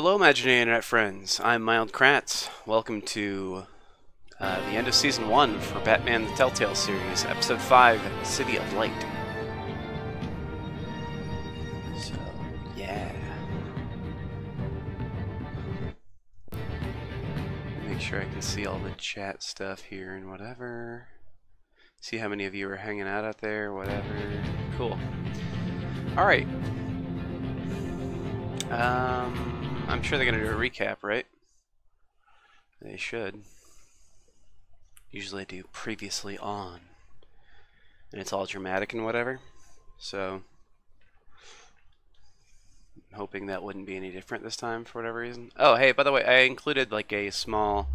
Hello, imaginary internet friends. I'm Mild Kratz. Welcome to the end of Season 1 for Batman the Telltale series, Episode 5, City of Light. So, yeah. Make sure I can see all the chat stuff here and whatever. See how many of you are hanging out there, whatever. Cool. Alright. I'm sure they're going to do a recap, right? They should. Usually do previously on. And it's all dramatic and whatever. So, I'm hoping that wouldn't be any different this time for whatever reason. Oh, hey, by the way, I included like a small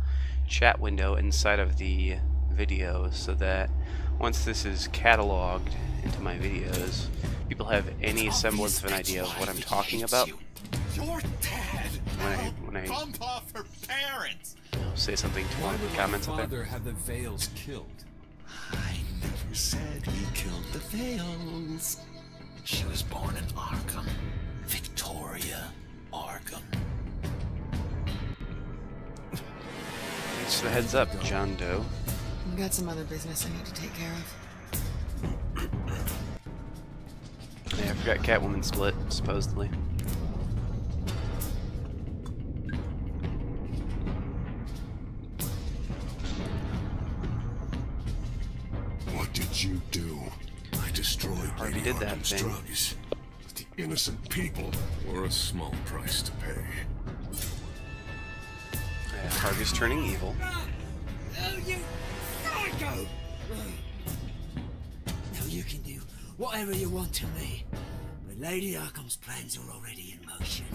chat window inside of the video so that once this is cataloged into my videos, people have any semblance of an idea of what I'm talking about. Your dad. When I bump off her parents. Say something to one of the comments up there. Father had the Veils killed. I never said he killed the Veils. She was born in Arkham. Victoria Arkham. Thanks for the heads up, John Doe. I've got some other business I need to take care of. Yeah, I forgot Catwoman split, supposedly. What did you do? I destroyed Already did that Arkham's thing. drugs. The innocent people were a small price to pay. Yeah, Harvey's turning evil. Oh, you psycho! Now you can do whatever you want to me, but Lady Arkham's plans are already in motion.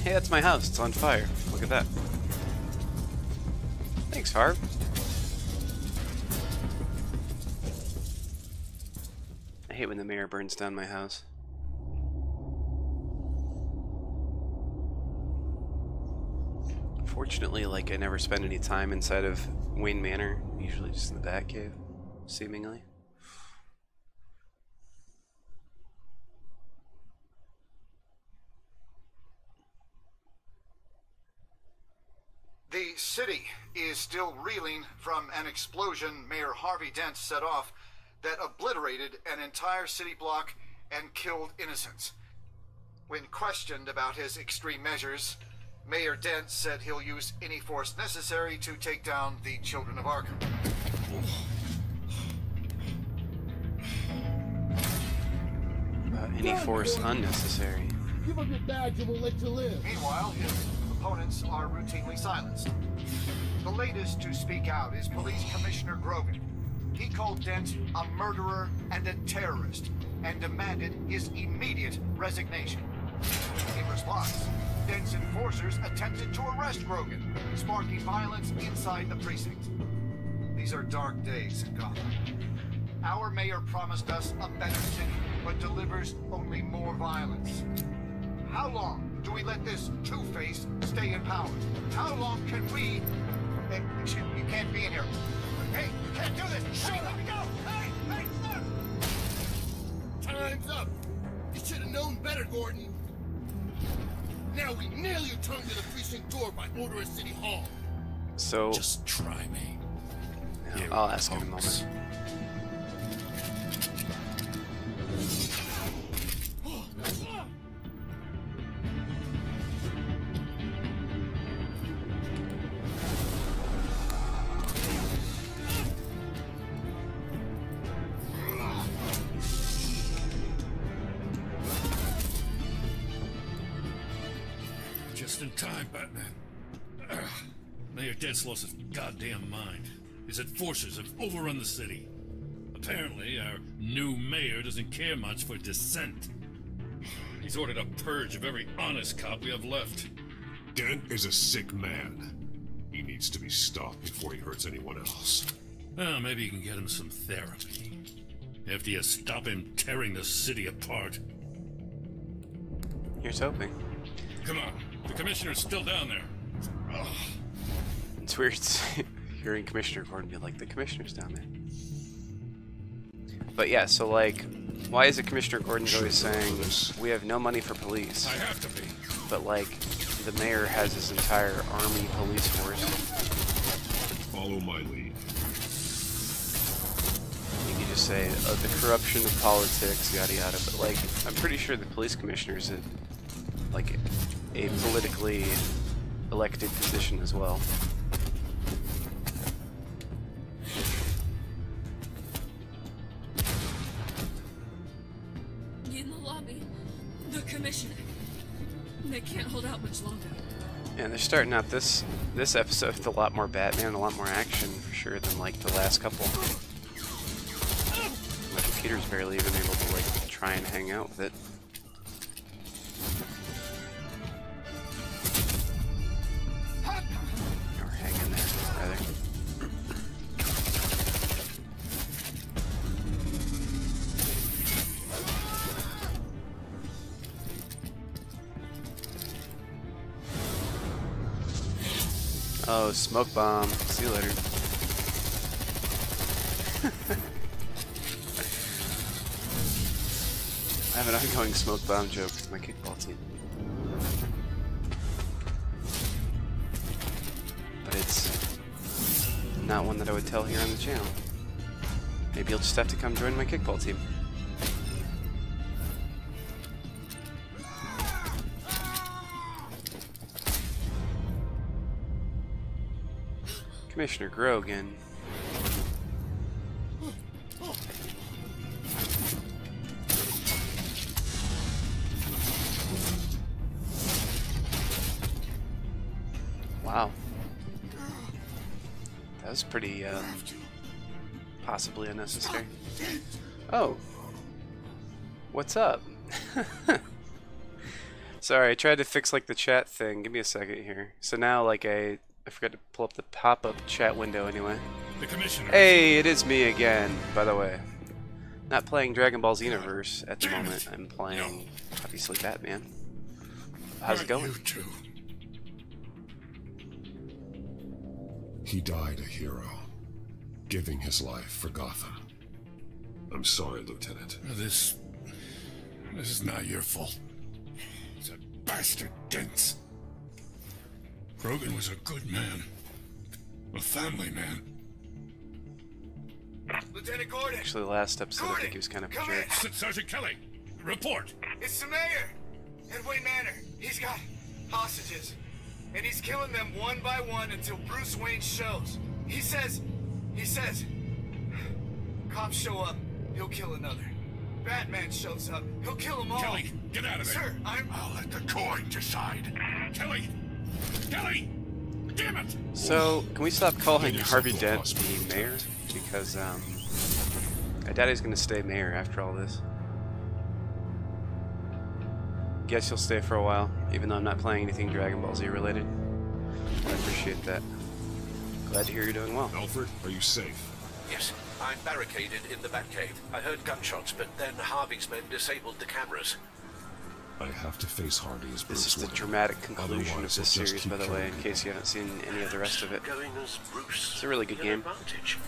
Hey, that's my house. It's on fire. Look at that. Thanks, Harv. I hate when the mayor burns down my house. Fortunately, like, I never spend any time inside of Wayne Manor. Usually just in the Batcave, seemingly. The city is still reeling from an explosion Mayor Harvey Dent set off that obliterated an entire city block and killed innocents. When questioned about his extreme measures, Mayor Dent said he'll use any force necessary to take down the children of Arkham. Any force unnecessary. Give up your badge and we'll let you live. Meanwhile, his opponents are routinely silenced. The latest to speak out is Police Commissioner Grogan. He called Dent a murderer and a terrorist and demanded his immediate resignation. In response, Dent's enforcers attempted to arrest Grogan, sparking violence inside the precinct. These are dark days in Gotham. Our mayor promised us a better city, but delivers only more violence. How long do we let this Two-Face stay in power? How long can we... Hey, excuse me, you can't be in here. Hey, you can't do this! Hey, let me go! Hey, stop! Time's up. You should have known better, Gordon. Now we nail your tongue to the precinct door by order of City Hall. So, Just try me. yeah, I'll ask in a moment. Just in time, Batman. Mayor Dent's lost his goddamn mind. His enforcers have overrun the city. Apparently, our new mayor doesn't care much for dissent. He's ordered a purge of every honest cop we have left. Dent is a sick man. He needs to be stopped before he hurts anyone else. Well, maybe you can get him some therapy. After you stop him tearing the city apart. Here's hoping. Come on. The commissioner's still down there. Ugh. It's weird hearing Commissioner Gordon be like, the commissioner's down there. But yeah, so like, why is it Commissioner Gordon's always saying, we have no money for police? I have to be. But like, the mayor has his entire army police force. Follow my lead. You could just say, the corruption of politics, yada yada, but like, I'm pretty sure the police commissioner is like a politically elected position as well. In the lobby, the commissioner. They can't hold out much longer. And they're starting out this episode with a lot more Batman, a lot more action for sure than like the last couple. My computer's barely even able to like try and hang out with it. Or hang in there, rather. Oh, smoke bomb. See you later. I have an ongoing smoke bomb joke with my kickball team. But it's not one that I would tell here on the channel. Maybe you'll just have to come join my kickball team. Commissioner Grogan. Wow. That was pretty, possibly unnecessary. Oh. What's up? Sorry, I tried to fix, like, the chat thing. Give me a second here. So now, like, I forgot to pull up the pop-up chat window anyway. The commissioner. Hey, it is me again, by the way. Not playing Dragon Ball Xenoverse at the moment. I'm playing, obviously, Batman. How's it going? You two. He died a hero, giving his life for Gotham. I'm sorry, Lieutenant. This is not your fault. It's a bastard Dent's. Grogan was a good man. A family man. Lieutenant Gordon! Actually, last episode I think he was kind of a jerk. Sergeant Kelly, report. It's the mayor! At Wayne Manor. He's got hostages. And he's killing them one by one until Bruce Wayne shows. He says, cops show up, he'll kill another. Batman shows up, he'll kill them all. Kelly, get out of there. Sir, I'll let the court decide. Kelly! Kelly! Damn it! So, can we stop calling Harvey Dent the mayor? Because, I doubt he's gonna stay mayor after all this. Guess he'll stay for a while, even though I'm not playing anything Dragon Ball Z related. I appreciate that. Glad to hear you're doing well. Alfred, are you safe? Yes, I'm barricaded in the Batcave. I heard gunshots, but then Harvey's men disabled the cameras. I have to face Harvey as Bruce This is the Wayne. dramatic conclusion of Otherwise, this he'll just series, keep by the way, killing in me. case you haven't seen any of the rest of it. Going as Bruce. It's a really good game. Advantage.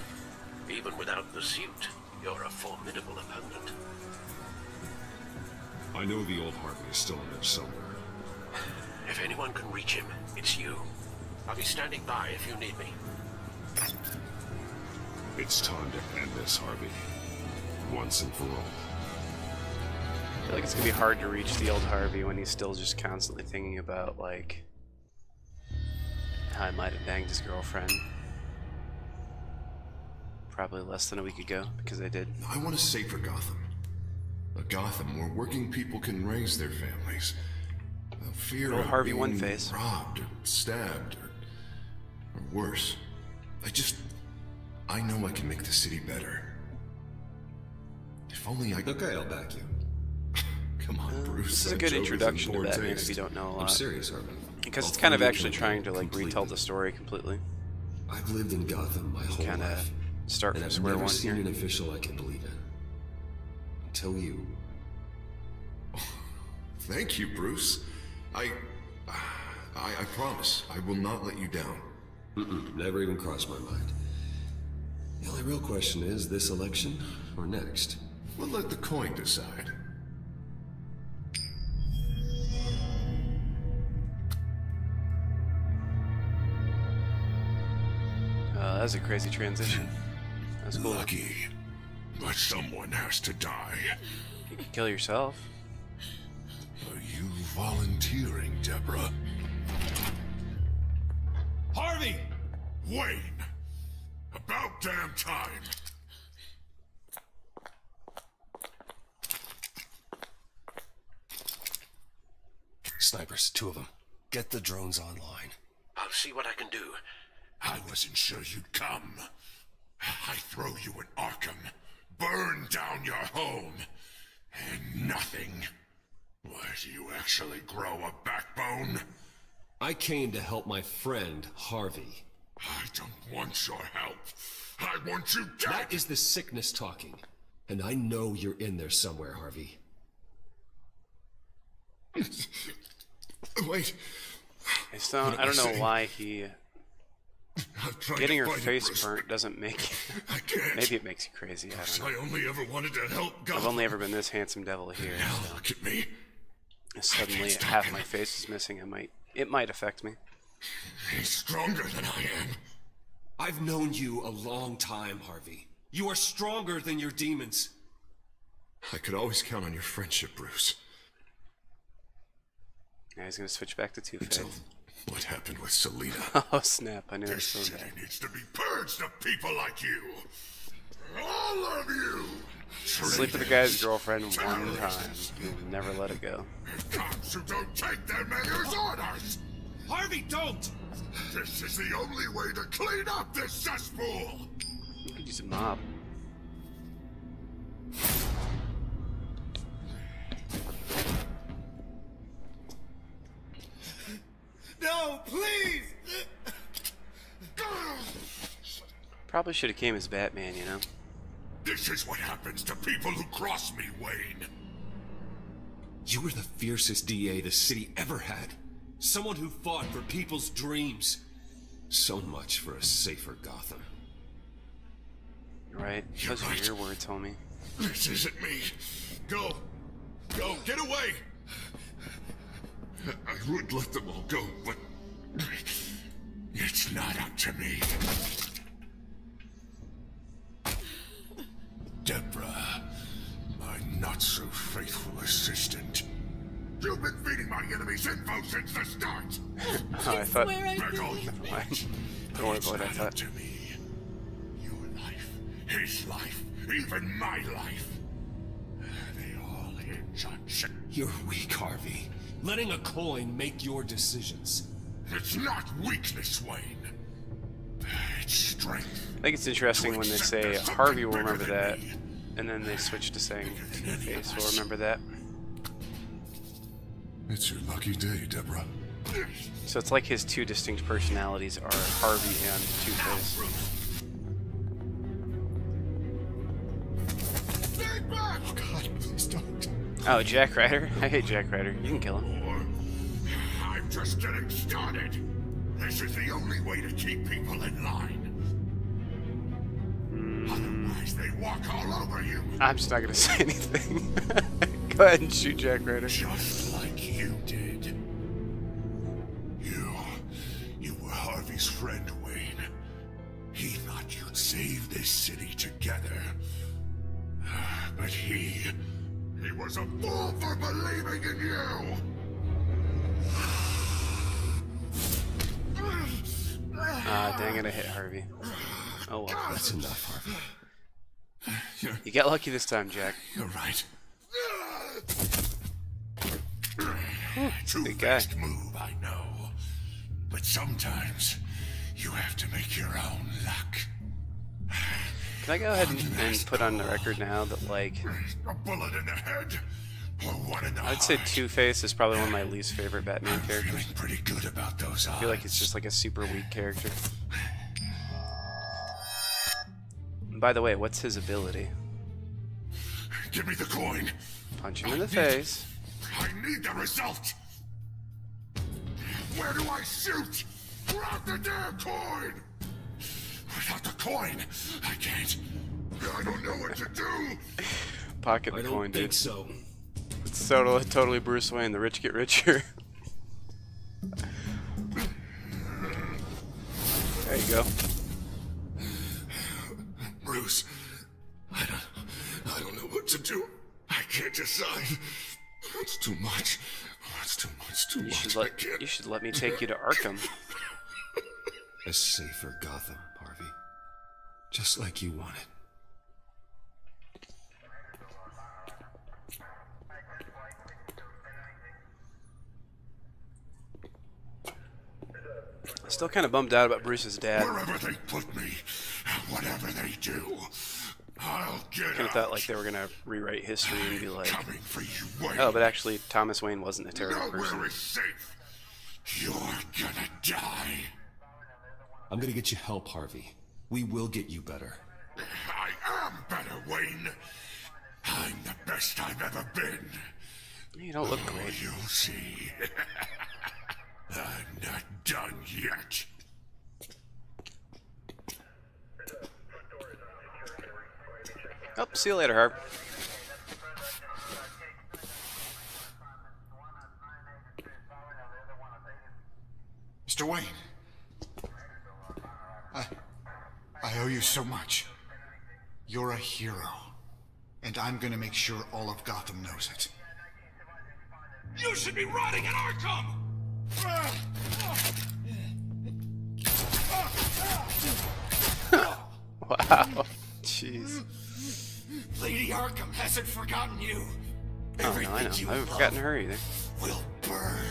Even without the suit, you're a formidable opponent. I know the old Harvey is still in there somewhere. If anyone can reach him, it's you. I'll be standing by if you need me. It's time to end this, Harvey. Once and for all. I feel like it's gonna be hard to reach the old Harvey when he's still just constantly thinking about, like, how I might have banged his girlfriend. Probably less than a week ago, because I did. I want a safer Gotham. A Gotham where working people can raise their families. Without fear Little of Harvey being One-Face. robbed or stabbed or worse. I know I can make the city better. If only I... Okay, I'll back you. Come on, Bruce. This is a that good joke is in introduction to poor Batman if taste. you don't know a lot. I'm serious, Harvey. Because I'll it's kind of follow your actually campaign trying to, like, retell completely. the story completely. I've lived in Gotham my whole Kinda life. start and from I've square never one seen here. an official I can believe in. Until you. Thank you, Bruce. I promise, I will not let you down. Never even crossed my mind. The only real question is, this election or next? We'll let the coin decide. That was a crazy transition. That's cool. Lucky, but someone has to die. You could kill yourself. Are you volunteering, Deborah? Harvey! Wayne! About damn time! Snipers, 2 of them. Get the drones online. I'll see what I can do. I wasn't sure you'd come. I throw you in Arkham, burn down your home, and nothing. Why, do you actually grow a backbone? I came to help my friend, Harvey. I don't want your help. I want you dead! That is the sickness talking. And I know you're in there somewhere, Harvey. Wait. I don't know why he... Getting her face burnt doesn't make... I can't. Maybe it makes you crazy, I don't know. I only ever wanted to help God. I've only ever been this handsome devil here. Now So. look at me. Suddenly half my face is missing. It might affect me. He's stronger than I am. I've known you a long time, Harvey. You are stronger than your demons. I could always count on your friendship, Bruce. Yeah, he's gonna switch back to Two-Face. So, what happened with Selina? Oh snap! I knew it was This so city bad. needs to be purged of people like you. All of you. Sleep with the guy's girlfriend one time. You'll never let it go. Cops who don't take their mayor's orders. Harvey, don't! This is the only way to clean up this cesspool. You could use a mop. No, please. Probably should have came as Batman, you know. This is what happens to people who cross me, Wayne. You were the fiercest DA the city ever had. Someone who fought for people's dreams. So much for a safer Gotham. Right? Those are your words, homie. This isn't me. Go. Go. Get away. I would let them all go, but it's not up to me. Deborah, my not-so-faithful assistant. You've been feeding my enemies info since the start! Oh, I thought... Never mind. Don't worry about what I thought. To me. Your life, his life, even my life. They all hinge on shit. You're weak, Harvey. Letting a coin make your decisions. It's not weakness, Wayne. It's strength. I think it's interesting when they say Harvey will remember that, and then they switch to saying Two-Face will remember that. It's your lucky day, Deborah. So it's like his 2 distinct personalities are Harvey and Two-Face. Oh God, please don't. Oh, Jack Ryder? I hate Jack Ryder. You can kill him. I'm just getting started. This is the only way to keep people in line. Otherwise, they walk all over you. I'm just not gonna say anything. Go ahead and shoot Jack Ryder. Just like you did. You were Harvey's friend, Wayne. He thought you'd save this city together. But he was a fool for believing in you! Dang it, I hit Harvey. Oh well. That's enough, Harvey. You got lucky this time, Jack. You're right. Big guy. Two-faced move, I know. But sometimes you have to make your own luck. Can I go ahead and put on the record now that, like, A bullet in the head, or one in the I'd say heart. Two-Face is probably one of my least favorite Batman characters. Feeling pretty good about those odds. I feel like it's just like a super weak character. By the way, what's his ability? Give me the coin. Punch him in the face. I need the result. Where do I shoot? Grab the damn coin! Without the coin, I can't. I don't know what to do. Pocket the coin, dude. So. It's totally Bruce Wayne. The rich get richer. There you go. Bruce, I don't know what to do. I can't decide. It's too much. It's too much. Too much. You should let me take you to Arkham. A safer Gotham, Harvey. Just like you wanted. Still kind of bummed out about Bruce's dad. Wherever they put me, whatever they do, I'll get Kind of thought like they were gonna rewrite history and be like, coming for you, Wayne. oh, but actually Thomas Wayne wasn't a terrible Nowhere person. is safe. You're gonna die. I'm gonna get you help, Harvey. We will get you better. I am better, Wayne. I'm the best I've ever been. You don't look great. You'll see. I'm not done yet. Oh, see you later, Harp. Mr. Wayne. I owe you so much. You're a hero. And I'm gonna make sure all of Gotham knows it. You should be rotting in Arkham! Wow. Jeez. Lady Arkham hasn't forgotten you. Oh, no, I know. I haven't forgotten her either. Will burn.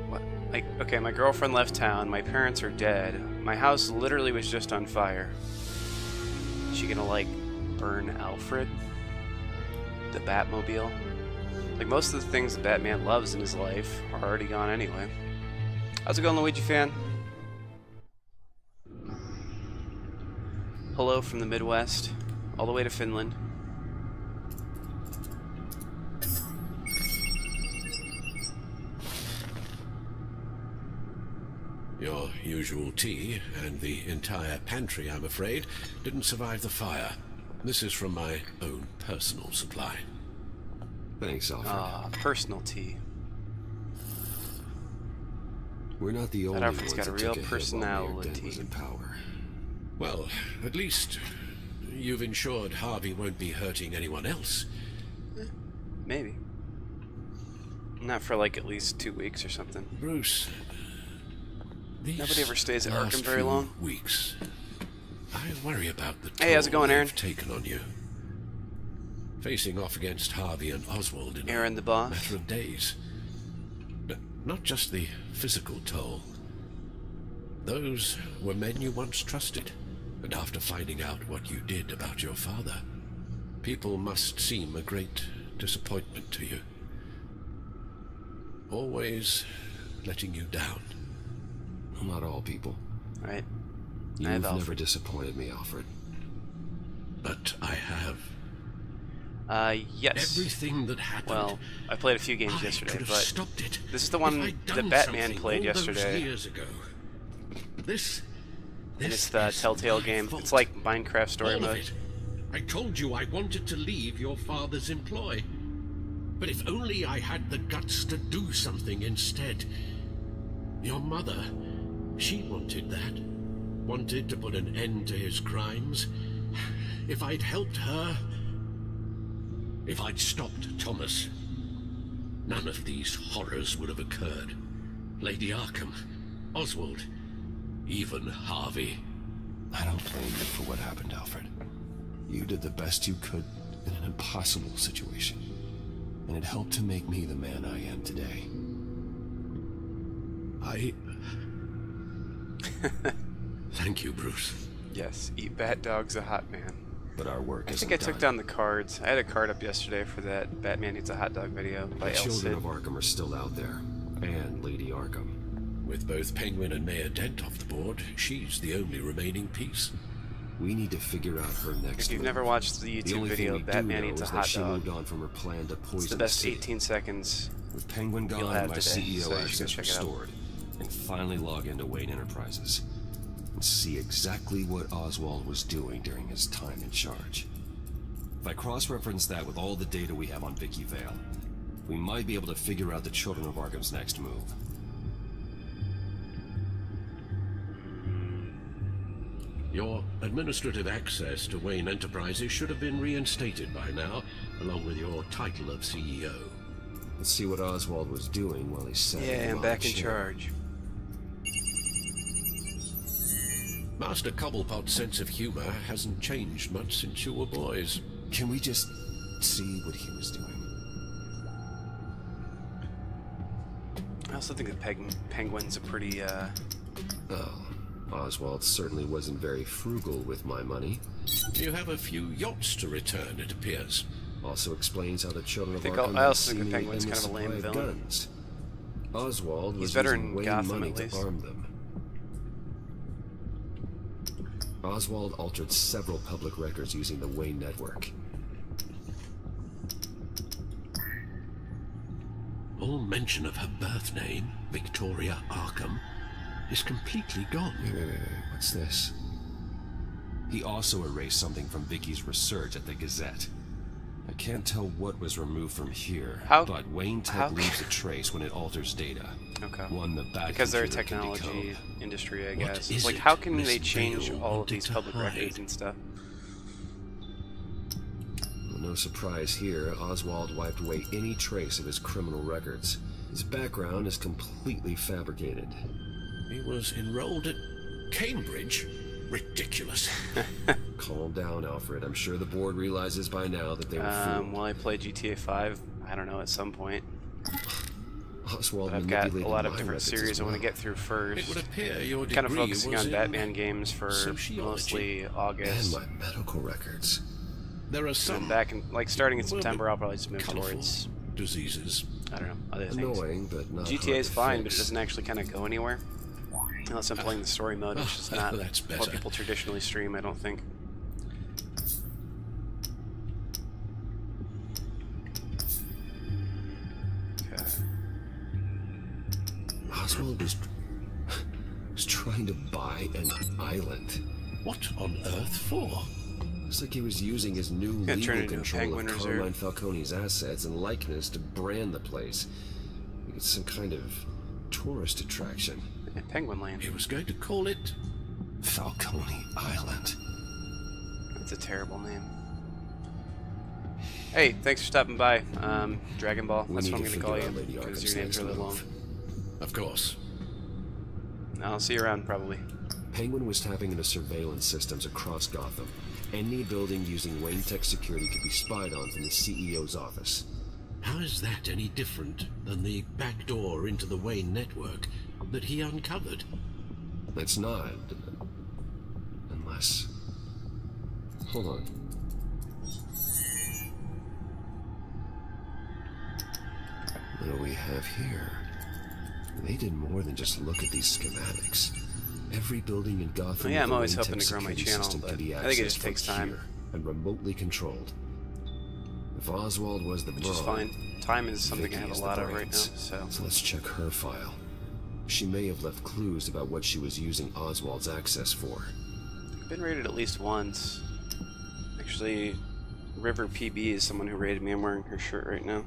What? Like, okay, my girlfriend left town. My parents are dead. My house literally was just on fire. Is she gonna, like, burn Alfred? The Batmobile? Like, most of the things that Batman loves in his life are already gone anyway. How's it going, Luigi fan? Hello from the Midwest, all the way to Finland. Your usual tea and the entire pantry, I'm afraid, didn't survive the fire. This is from my own personal supply. Thanks, Alfred. Ah, personal tea. We're not the only Alfred's ones got a that real took hit while Mayor Dent was personality. in power. Well, at least you've ensured Harvey won't be hurting anyone else. Maybe. Not for like at least 2 weeks or something. Bruce, these Nobody ever stays at last Arkham very few long. weeks, I worry about the Hey, how's it going, toll Aaron? they've taken on you. Facing off against Harvey and Oswald in Aaron a the boss. matter of days. Not just the physical toll. Those were men you once trusted, and after finding out what you did about your father, people must seem a great disappointment to you. Always letting you down. Well, not all people. Right. You've never disappointed me, Alfred. But I have. Yes. Everything that happened. Well, I played a few games I yesterday, could have but stopped it this is the one if I'd that done Batman something played all those yesterday. years ago. This And it's the is Telltale my game. fault. It's like Minecraft story All of mode. it. I told you I wanted to leave your father's employ. But if only I had the guts to do something instead. Your mother, she wanted that. Wanted to put an end to his crimes. If I'd helped her, if I'd stopped Thomas, none of these horrors would have occurred. Lady Arkham, Oswald, even Harvey. I don't blame you for what happened, Alfred. You did the best you could in an impossible situation. And it helped to make me the man I am today. Thank you, Bruce. Yes, eat bat dogs, a hot man. But our work I isn't think I took done. down the cards. I had a card up yesterday for that Batman Eats a Hot Dog video by The El children Cid. of Arkham are still out there. And Lady Arkham. With both Penguin and Mayor Dent off the board, she's the only remaining piece. We need to figure out her next If you've move. never watched the YouTube video, Batman Eats a Hot she Dog, moved on from her plan to poison it's the best city. 18 seconds With Penguin you'll gone, have my today, CEO so you should go access check it out. restored, and finally log into Wayne Enterprises and see exactly what Oswald was doing during his time in charge. If I cross-reference that with all the data we have on Vicky Vale, we might be able to figure out the Children of Arkham's next move. Your administrative access to Wayne Enterprises should have been reinstated by now, along with your title of CEO. Let's see what Oswald was doing while he sat in the Yeah, I'm back in chair. charge. Master Cobblepot's sense of humor hasn't changed much since you were boys. Can we just see what he was doing? I also think that Penguin's a pretty, Oh, Oswald certainly wasn't very frugal with my money. You have a few yachts to return, it appears. Also explains how the Children of I Arkham also think the seemingly Penguin's kind of a lame endless supply villain. guns. Oswald He's was better using in Wayne Gotham, money at to least. arm them. Oswald altered several public records using the Wayne network. All mention of her birth name, Victoria Arkham, is completely gone. Wait, what's this? He also erased something from Vicky's research at the Gazette. I can't tell what was removed from here, but Wayne Tech leaves a trace when it alters data. Okay. One the bad because they're a computer can technology decode. industry, I What guess. is Like, it how can Miss they change Vale all of wanted these to public hide? records and stuff? Well, no surprise here, Oswald wiped away any trace of his criminal records. His background is completely fabricated. He was enrolled at Cambridge? Ridiculous. Calm down, Alfred. I'm sure the board realizes by now that they were fooled. Well, I played GTA 5, I don't know, at some point. Oswald But I've got a manipulated lot of my different records as series I want to well. get through first. It would appear your Kind of degree focusing was on in Batman games for sociology. mostly August. And my medical records. There are some And back in, like, starting in little September, bit I'll probably just move colourful towards, disease. I don't know, other things. Annoying, but not GTA hard is to fine, but it fix. doesn't actually kind of go anywhere. Unless I'm playing the story mode, which is not That's what better. people traditionally stream, I don't think. Okay. Oswald was trying to buy an island. What on earth for? Looks like he was using his new Gonna turn legal it into a control penguin of reserve. Carmine Falcone's assets and likeness to brand the place. Like it's some kind of tourist attraction. Yeah, Penguin Land. He was going to call it Falcone Island. That's a terrible name. Hey, thanks for stopping by. Dragon Ball, We that's need what I'm to going to call figure you, out Lady because Arkham's your name's next really long. move. Of course. I'll see you around, probably. Penguin was tapping into surveillance systems across Gotham. Any building using Wayne Tech security could be spied on from the CEO's office. How is that any different than the back door into the Wayne network that he uncovered? It's not. Unless... Hold on. What do we have here? They did more than just look at these schematics. Every building in Gotham Yeah, I'm with a always Wayne hoping Tech to grow my security channel, system but can be I think it accessed just takes from time. here and remotely controlled. If Oswald was the Which is brawn, fine. Time is something I Vicky have is a the lot of right now, brains. so... So let's check her file. She may have left clues about what she was using Oswald's access for. I've been raided at least once. Actually, River PB is someone who raided me. I'm wearing her shirt right now.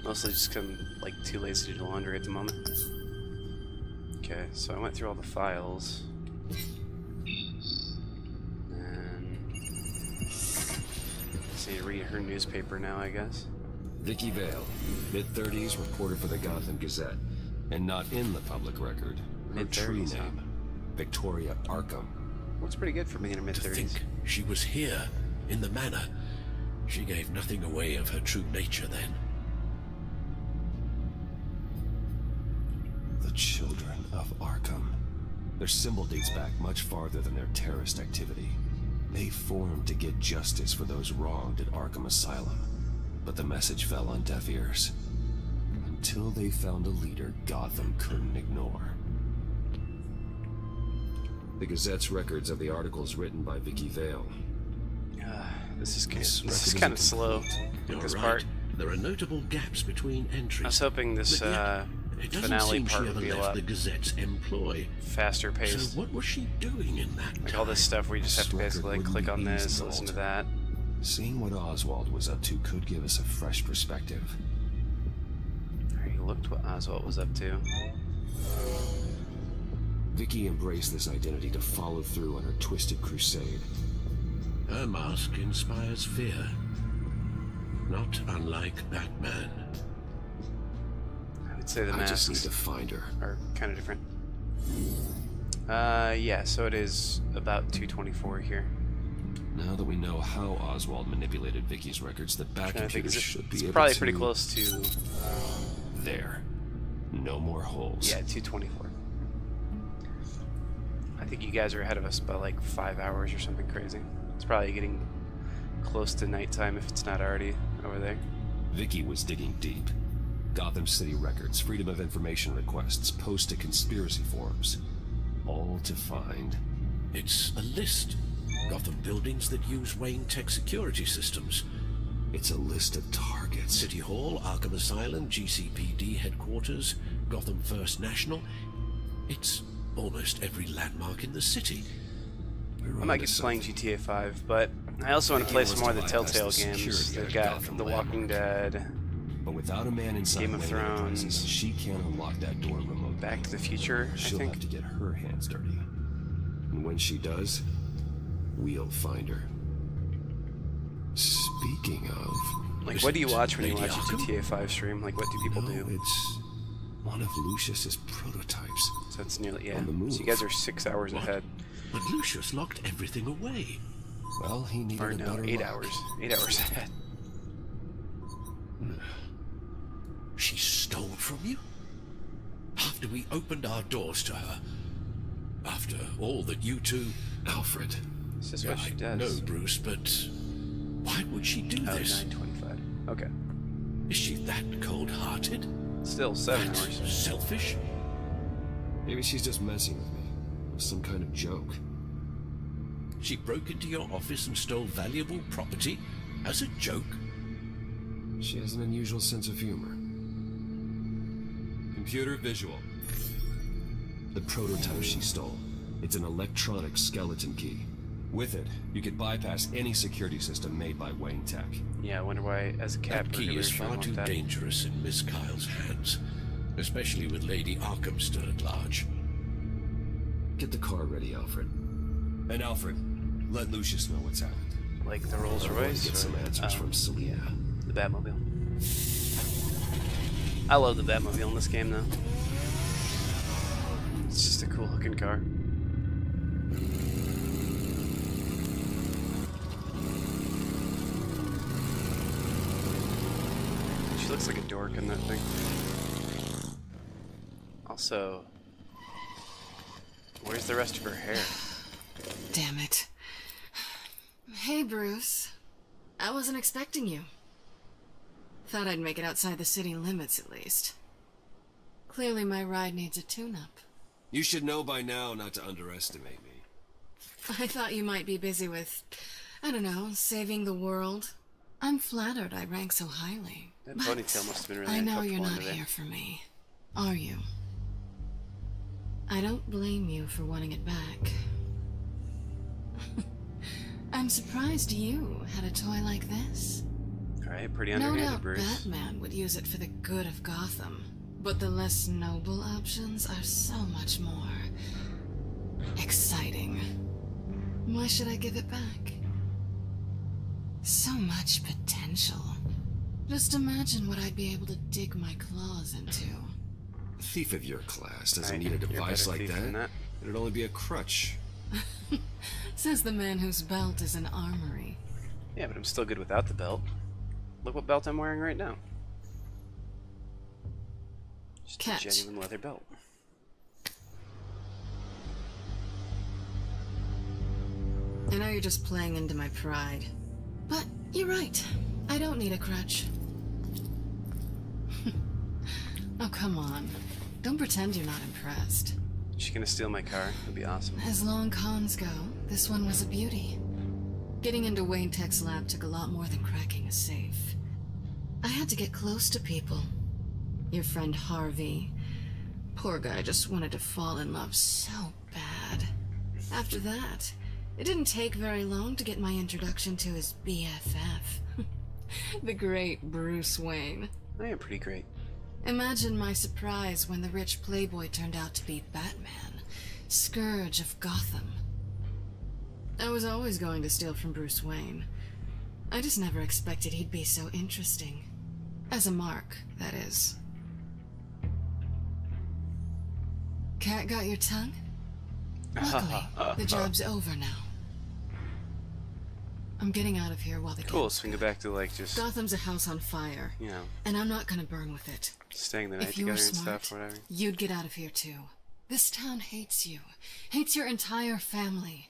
Mostly just because I'm like too lazy to do laundry at the moment. Okay, so I went through all the files. And let's see, read her newspaper now, I guess. Vicky Vale, mid-30s, reporter for the Gotham Gazette, and not in the public record. Her true Mid-30s, huh? name, Victoria Arkham. Looks pretty good for being in her To mid-30s. think she was here, in the manor. She gave nothing away of her true nature then. The Children of Arkham. Their symbol dates back much farther than their terrorist activity. They formed to get justice for those wronged at Arkham Asylum. But the message fell on deaf ears. Until they found a leader Gotham couldn't ignore. The Gazette's records of the articles written by Vicky Vale. This is kind of slow. This part. There are notable gaps between entries. I was hoping this finale part would be a lot the Gazette's employ. faster paced. So what was she doing in that Like all this stuff where you just have to basically like, click on this, listen to that. Seeing what Oswald was up to could give us a fresh perspective. I already looked what Oswald was up to. Vicky embraced this identity to follow through on her twisted crusade. Her mask inspires fear. Not unlike Batman. I would say the I just masks need to find her. are kind of different. Yeah, so it is about 2:24 here. Now that we know how Oswald manipulated Vicky's records, the back computer should be able to... It's probably pretty close to... There. No more holes. Yeah, 2:24. I think you guys are ahead of us by like 5 hours or something crazy. It's probably getting close to nighttime if it's not already over there. Vicky was digging deep. Gotham City records, Freedom of Information requests, posts to conspiracy forums. All to find... It's a list. Gotham buildings that use Wayne Tech security systems. It's a list of targets. City Hall, Arkham Asylum, GCPD headquarters, Gotham First National. It's almost every landmark in the city. I might get playing GTA 5, but I also want to play some more of the Telltale games. They've got The Walking Dead, but without a man inside Game of Thrones, she can't unlock that door remotely. Back to the Future, She'll have to get her hands dirty. And when she does, we'll find her. Speaking of... Like, what do you watch when you watch a GTA 5 stream? Like, what do people do? It's one of Lucius's prototypes. So it's nearly, yeah. On the move. So you guys are 6 hours ahead. But Lucius locked everything away. Well, he needed or a no, better 8 lock. hours. 8 hours ahead. She stole from you? After we opened our doors to her? After all that you two... Alfred. This is what she does. No, Bruce, but... Why would she do this? 9:25. Okay. Is she that cold-hearted? Still 7 that hours. Selfish? Maybe she's just messing with me. Some kind of joke. She broke into your office and stole valuable property as a joke? She has an unusual sense of humor. Computer visual. The prototype she stole. It's an electronic skeleton key. With it, you could bypass any security system made by Wayne Tech. Yeah, I wonder why, as a cat, that key is far too dangerous in Miss Kyle's hands, especially with Lady Arkham still at large. Get the car ready, Alfred. And Alfred, let Lucius know what's happened. Like the Rolls Royce? Get some answers from Selina. Yeah, the Batmobile. I love the Batmobile in this game, though. It's just a cool looking car. She looks like a dork in that thing. Also, where's the rest of her hair? Damn it. Hey, Bruce. I wasn't expecting you. Thought I'd make it outside the city limits, at least. Clearly my ride needs a tune-up. You should know by now not to underestimate me. I thought you might be busy with, I don't know, saving the world. I'm flattered I rank so highly. That ponytail must have been really I know uncomfortable you're not under there. here for me, are you? I don't blame you for wanting it back. I'm surprised you had a toy like this. Alright, pretty No underhanded, doubt Bruce. Batman would use it for the good of Gotham, but the less noble options are so much more exciting. Why should I give it back? So much potential. Just imagine what I'd be able to dig my claws into. A thief of your class doesn't Right, need a you're a device better like thief than that. It'd only be a crutch. Says the man whose belt is an armory. Yeah, but I'm still good without the belt. Look what belt I'm wearing right now. Just Catch. a genuine leather belt. I know you're just playing into my pride, but you're right. I don't need a crutch. Oh, come on. Don't pretend you're not impressed. Is she gonna steal my car? That'd be awesome. As long cons go, this one was a beauty. Getting into Wayne Tech's lab took a lot more than cracking a safe. I had to get close to people. Your friend Harvey. Poor guy just wanted to fall in love so bad. After that, it didn't take very long to get my introduction to his BFF. The great Bruce Wayne. I am pretty great. Imagine my surprise when the rich playboy turned out to be Batman, Scourge of Gotham. I was always going to steal from Bruce Wayne. I just never expected he'd be so interesting. As a mark, that is. Cat got your tongue? Luckily, the job's over now. I'm getting out of here while the Cool, so we can go back to, like, just... Gotham's a house on fire. You know. And I'm not gonna burn with it. Staying the night If you together were and smart, stuff, whatever. you'd get out of here too. This town hates you. Hates your entire family.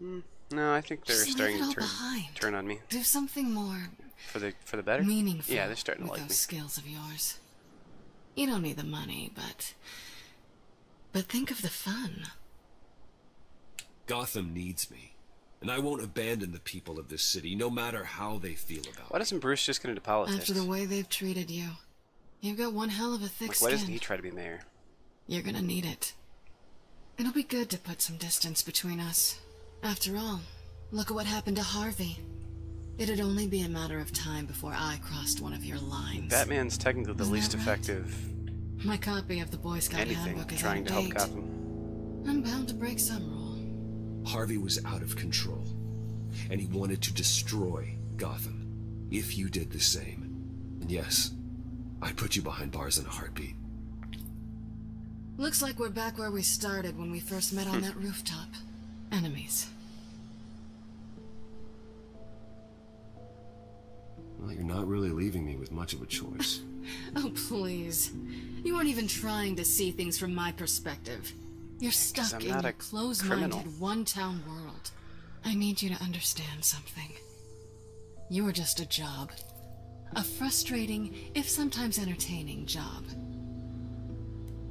No, I think they're Just starting leave it to all behind. turn on me. Do something more For the better? meaningful Yeah, they're starting to with like those me. skills of yours. You don't need the money, but think of the fun. Gotham needs me, and I won't abandon the people of this city, no matter how they feel about Why me. doesn't Bruce just get into politics? After the way they've treated you, you've got one hell of a thick Like, why doesn't skin. he try to be mayor? You're gonna need it. It'll be good to put some distance between us. After all, look at what happened to Harvey. It'd only be a matter of time before I crossed one of your lines. Batman's technically the Isn't least that right? effective My copy of the Boy Scout anything handbook is trying out to of help date. Gotham. I'm bound to break some rule. Harvey was out of control, and he wanted to destroy Gotham, if you did the same. And yes, I'd put you behind bars in a heartbeat. Looks like we're back where we started when we first met on that rooftop. Enemies. Well, you're not really leaving me with much of a choice. Oh, please. You aren't even trying to see things from my perspective. You're stuck I'm in not your a closed-minded, criminal. one-town world. I need you to understand something. You are just a job. A frustrating, if sometimes entertaining, job.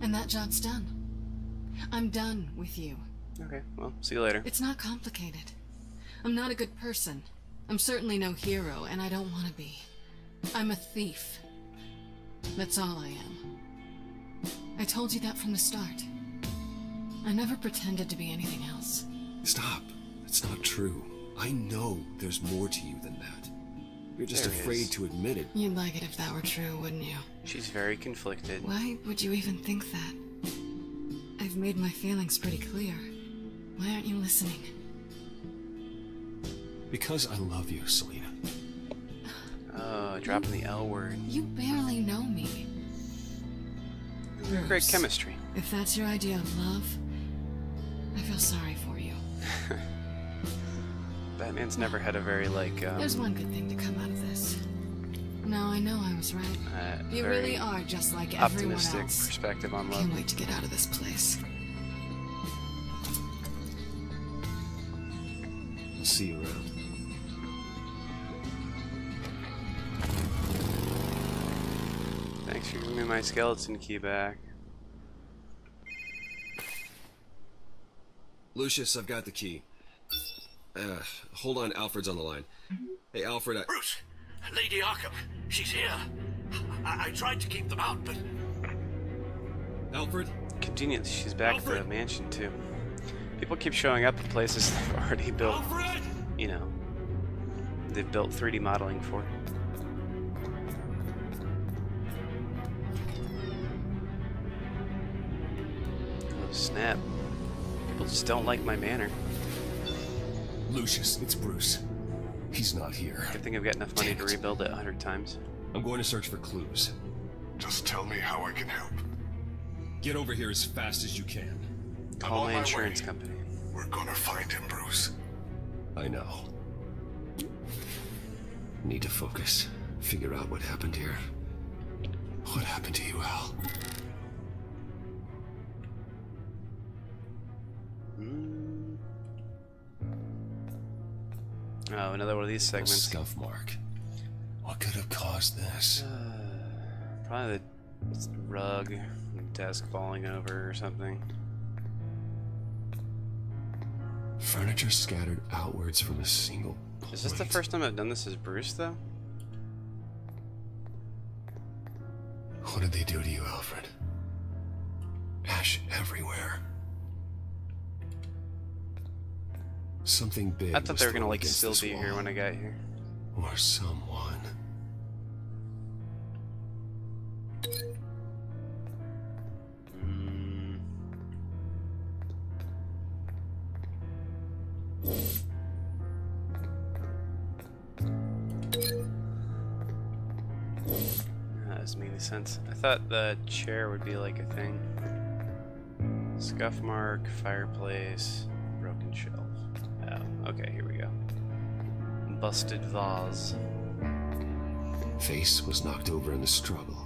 And that job's done. I'm done with you. Okay, well, see you later. It's not complicated. I'm not a good person. I'm certainly no hero, and I don't want to be. I'm a thief. That's all I am. I told you that from the start. I never pretended to be anything else. Stop. That's not true. I know there's more to you than that. You're just There is. afraid to admit it. You'd like it if that were true, wouldn't you? She's very conflicted. Why would you even think that? I've made my feelings pretty clear. Why aren't you listening? Because I love you, Selena. Oh, dropping the L word. You barely know me. Great Bruce, chemistry. If that's your idea of love, I feel sorry for you. Batman's never had a very, like, There's one good thing to come out of this. Now I know I was right. You very really are just like everyone optimistic else. perspective on love. Can't wait to get out of this place. I'll see you around. Thanks for giving me my skeleton key back. Lucius, I've got the key. Hold on, Alfred's on the line. Hey, Alfred, Bruce, Lady Arkham, she's here. I tried to keep them out, but... Alfred? Conveniently, she's back at the mansion, too. People keep showing up at places they've already built. Alfred! You know, they've built 3D modeling for. Oh, snap. People just don't like my manner. Lucius, it's Bruce. He's not here. Good thing I've got enough money to rebuild it 100 times. I'm going to search for clues. Just tell me how I can help. Get over here as fast as you can. Call my insurance company. We're gonna find him, Bruce. I know. Need to focus. Figure out what happened here. What happened to you, Al? Oh, another one of these A segments. scuff mark. What could have caused this? Probably the rug, the desk falling over or something. Furniture scattered outwards from a single point. Is this the first time I've done this as Bruce, though? What did they do to you, Alfred? Ash everywhere. Something big. I thought they were gonna thrown like against still this be here wall. when I got here. Or someone. That doesn't make any sense. I thought the chair would be like a thing. Scuff mark, fireplace, broken shelf. Oh, okay, here we go. Busted vase. Face was knocked over in the struggle.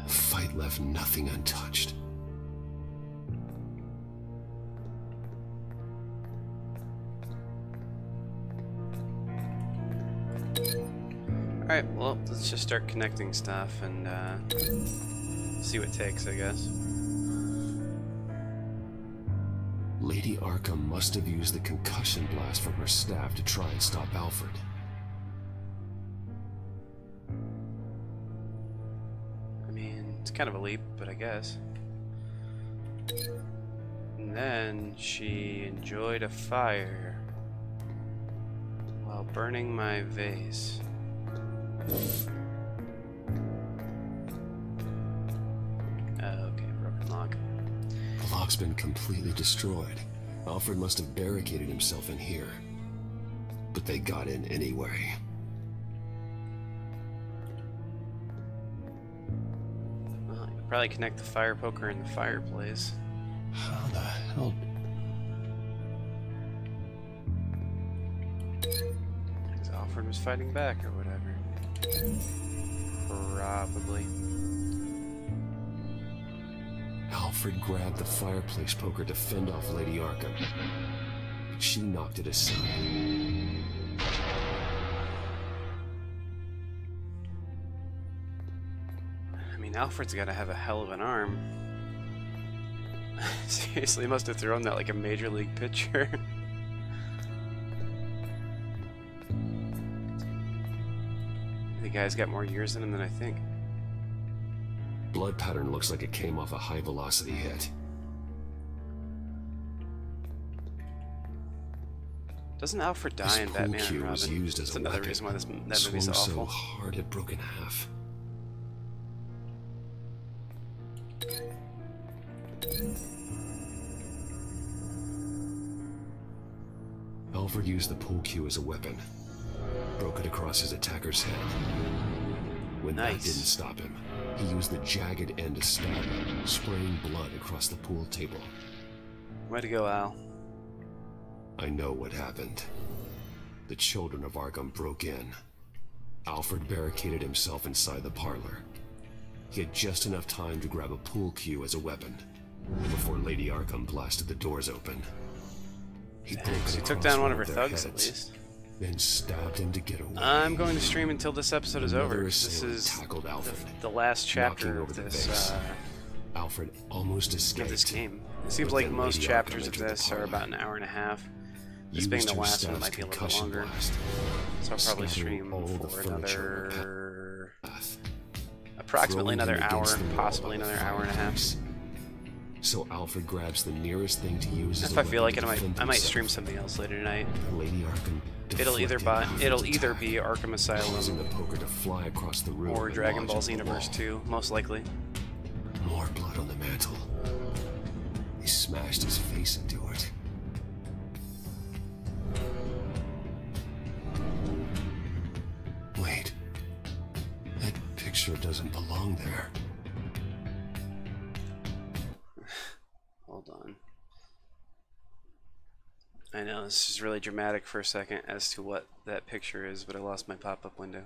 The fight left nothing untouched. Alright, well, let's just start connecting stuff and see what takes, I guess. Lady Arkham must have used the concussion blast from her staff to try and stop Alfred. I mean, it's kind of a leap, but I guess. And then she enjoyed a fire while burning my vase. Okay, broken lock. The lock's been completely destroyed. Alfred must have barricaded himself in here. But they got in anyway. Well, you could probably connect the fire poker in the fireplace. How the hell? Because Alfred was fighting back or whatever. Probably. Alfred grabbed the fireplace poker to fend off Lady Arkham. But she knocked it aside. I mean, Alfred's got to have a hell of an arm. Seriously, he must have thrown that like a major league pitcher. The guy's got more years in him than I think. Blood pattern looks like it came off a high velocity hit. Doesn't Alfred die This in pool Batman cue and was Robin? used as That's a another weapon. reason why that Swung movie's so so awful. hard it broke in half. Alfred used the pool cue as a weapon. Broke it across his attacker's head. When that Nice. didn't stop him, he used the jagged end to stab him, spraying blood across the pool table. Way to go, Al. I know what happened. The children of Arkham broke in. Alfred barricaded himself inside the parlor. He had just enough time to grab a pool cue as a weapon before Lady Arkham blasted the doors open. He broke it She took across down one of her their thugs at heads, least. then stabbed him to get away. I'm going to stream until this episode is Another over. This assailant is tackled Alfred, the last chapter knocking of over the this, vase. Alfred almost escaped. this game. It seems but like then most Lady chapters Arkham of entered the this are parlor. about an hour and a half. This Used being the her last one, it staff's might be a little bit concussion longer. blast, So I'll probably scattering stream all the for furniture in another... her path. approximately Throwing him another hour, against the wall possibly by the another hour and a half. fireplace. So Alfred grabs the nearest thing to use as If a I feel weapon like it, to defend I might himself. stream something else later tonight. Lady Arkham It'll either deflected Alfred's be Arkham attack, causing Asylum the poker to fly across the room or and Dragon lodge Ball into the Xenoverse wall. 2, most likely. More blood on the mantle. He smashed his face into it. Wait. That picture doesn't belong there. Hold on. I know this is really dramatic for a second as to what that picture is, but I lost my pop-up window.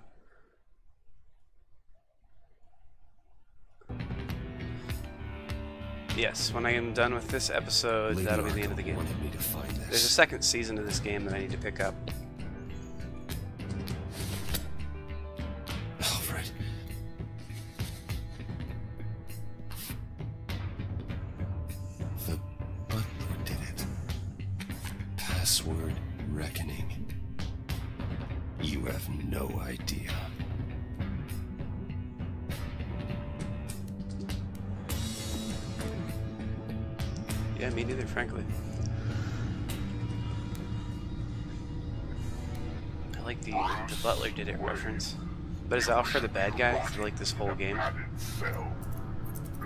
Yes, when I am done with this episode, Lady that'll be the end of the Arkham game. wanted me to find this. There's a second season of this game that I need to pick up. Alfred. The butler did it. password reckoning. You have no idea. Yeah, me neither, frankly. I like the Butler did it reference. But is Alfred the bad guy for like this whole game?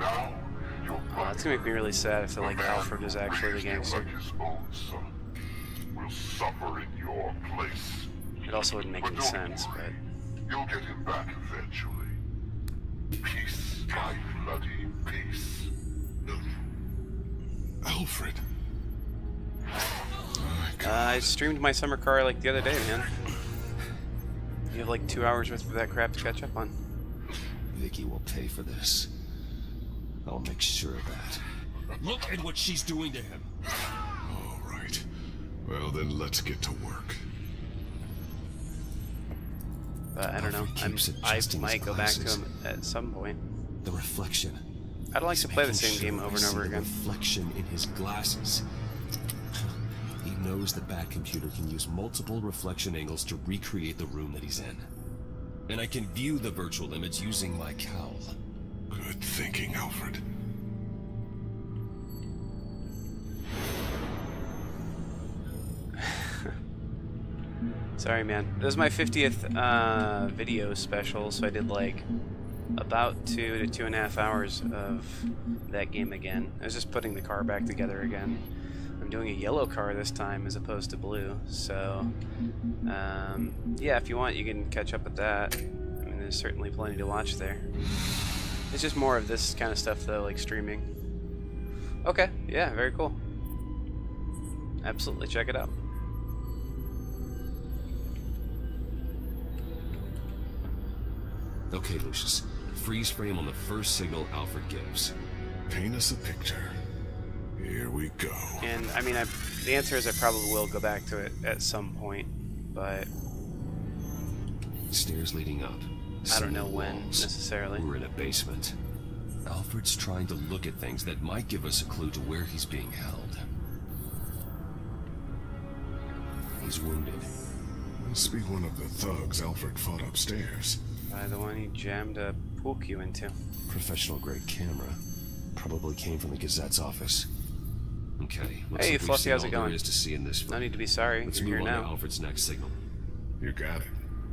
Oh, that's gonna make me really sad if like Alfred is actually the gangster. It also wouldn't make any sense, but you'll get him back eventually. Peace, my bloody peace. Alfred. I streamed my summer car like the other day, man. You have like 2 hours worth of that crap to catch up on. Vicky will pay for this. I'll make sure of that. Look at what she's doing to him. All right. Well, then let's get to work. I don't know. I might go back to him at some point. The reflection. I don't like to play the same game over and over again. Reflection in his glasses. He knows the Batcomputer can use multiple reflection angles to recreate the room that he's in. And I can view the virtual image using my cowl. Good thinking, Alfred. Sorry, man. It was my 50th video special, so I did like about 2 to 2.5 hours of that game again. I was just putting the car back together again. I'm doing a yellow car this time as opposed to blue, so yeah, if you want, you can catch up with that. I mean, there's certainly plenty to watch there. It's just more of this kind of stuff, though, like streaming. Okay, yeah, very cool. Absolutely, check it out. Okay, Lucius. Freeze frame on the first signal Alfred gives. Paint us a picture. Here we go. And, I mean, the answer is I probably will go back to it at some point, but stairs leading up. I don't know when, necessarily. We're in a basement. Alfred's trying to look at things that might give us a clue to where he's being held. He's wounded. Must be one of the thugs Alfred fought upstairs. The one he jammed a pool cue into. Professional grade camera. Probably came from the Gazette's office. Okay. Hey, Fluffy, how's it going? There is to see in this no need to be sorry. Let's You're move here on now. to Alfred's next signal. You got it.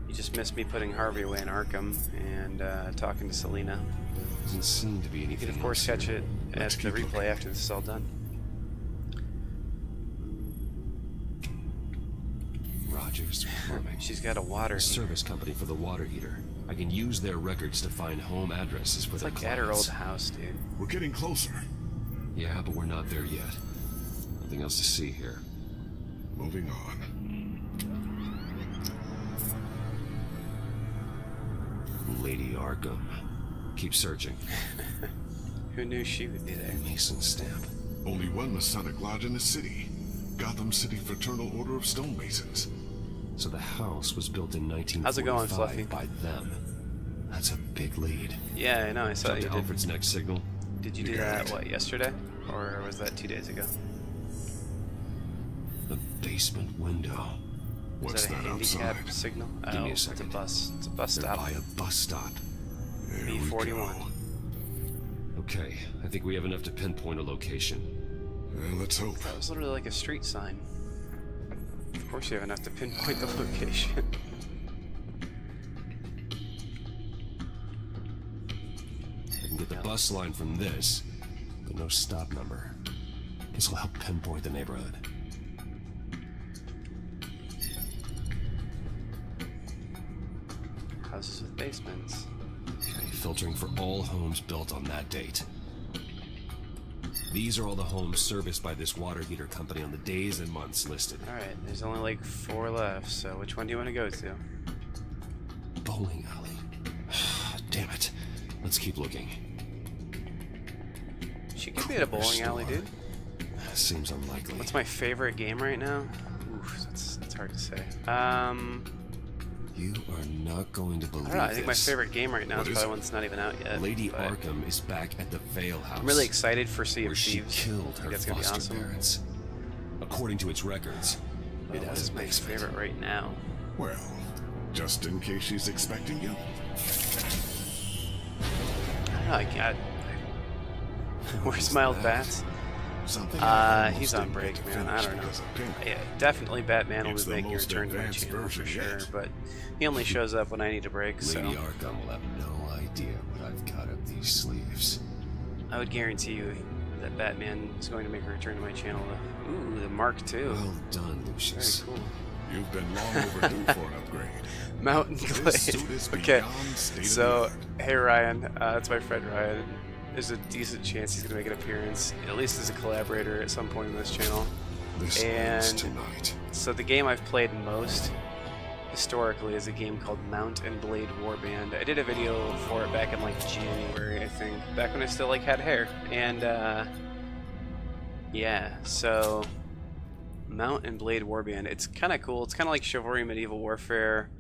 You just missed me putting Harvey away in Arkham and talking to Selena. Doesn't seem to be anything. You can of course catch it at the replay after this is all done. Rogers Plumbing. She's got a water service company for the water heater. I can use their records to find home addresses for their clients. It's like at her old house, dude. We're getting closer. Yeah, but we're not there yet. Nothing else to see here. Moving on. Lady Arkham. Keep searching. Who knew she would be there? Mason stamp. Only one Masonic lodge in the city. Gotham City Fraternal Order of Stonemasons. So the house was built in 1945 How's it going, Fluffy? by them. That's a big lead. Yeah, I know. I saw you did. Alfred's next signal. Did you do that, what, yesterday? Or was that 2 days ago? The basement window. Is that a handicap signal? Give me a second. It's a bus. It's a bus They're stop. by a bus stop. B41. Okay, I think we have enough to pinpoint a location. Let's hope. That was literally like a street sign. Of course you have enough to pinpoint the location. I can get the bus line from this, but no stop number. This will help pinpoint the neighborhood. Houses with basements. Okay, filtering for all homes built on that date. These are all the homes serviced by this water heater company on the days and months listed. Alright, there's only like 4 left, so which one do you want to go to? Bowling alley. Damn it. Let's keep looking. She could be at a bowling alley, dude. Seems unlikely. What's my favorite game right now? Oof, that's hard to say. You are not going to believe I don't know, I think this. my favorite game right now is probably one that's not even out yet. Lady Arkham is back at the Vale House. I'm really excited for Sea of where she Thieves. killed her That's gonna be foster awesome. parents. According to its records, It What has is a my basement. favorite right now? Well, just in case she's expecting you. I don't know, I got... Where's my old bats? Something I almost He's on didn't break, get to man. I finish don't know. because of Pink. Yeah, definitely Batman will It's be the making a most return to my advanced channel for version sure, yet. but he only shows up when I need a break, so Lady Arkham will have no idea what I've got up these sleeves. I would guarantee you that Batman is going to make a return to my channel. Ooh, the Mark II. Well done, Lucius. Very cool. You've been long overdue for an upgrade. Mountain This suit Glade. is Okay, beyond state so of the art. hey Ryan, that's my friend Ryan. There's a decent chance he's gonna make an appearance, at least as a collaborator at some point in this channel. This ends And tonight. so the game I've played most historically is a game called Mount and Blade Warband. I did a video for it back in like January, I think, back when I still like had hair. And yeah, so Mount and Blade Warband, it's kind of cool. It's kind of like Chivalry Medieval Warfare,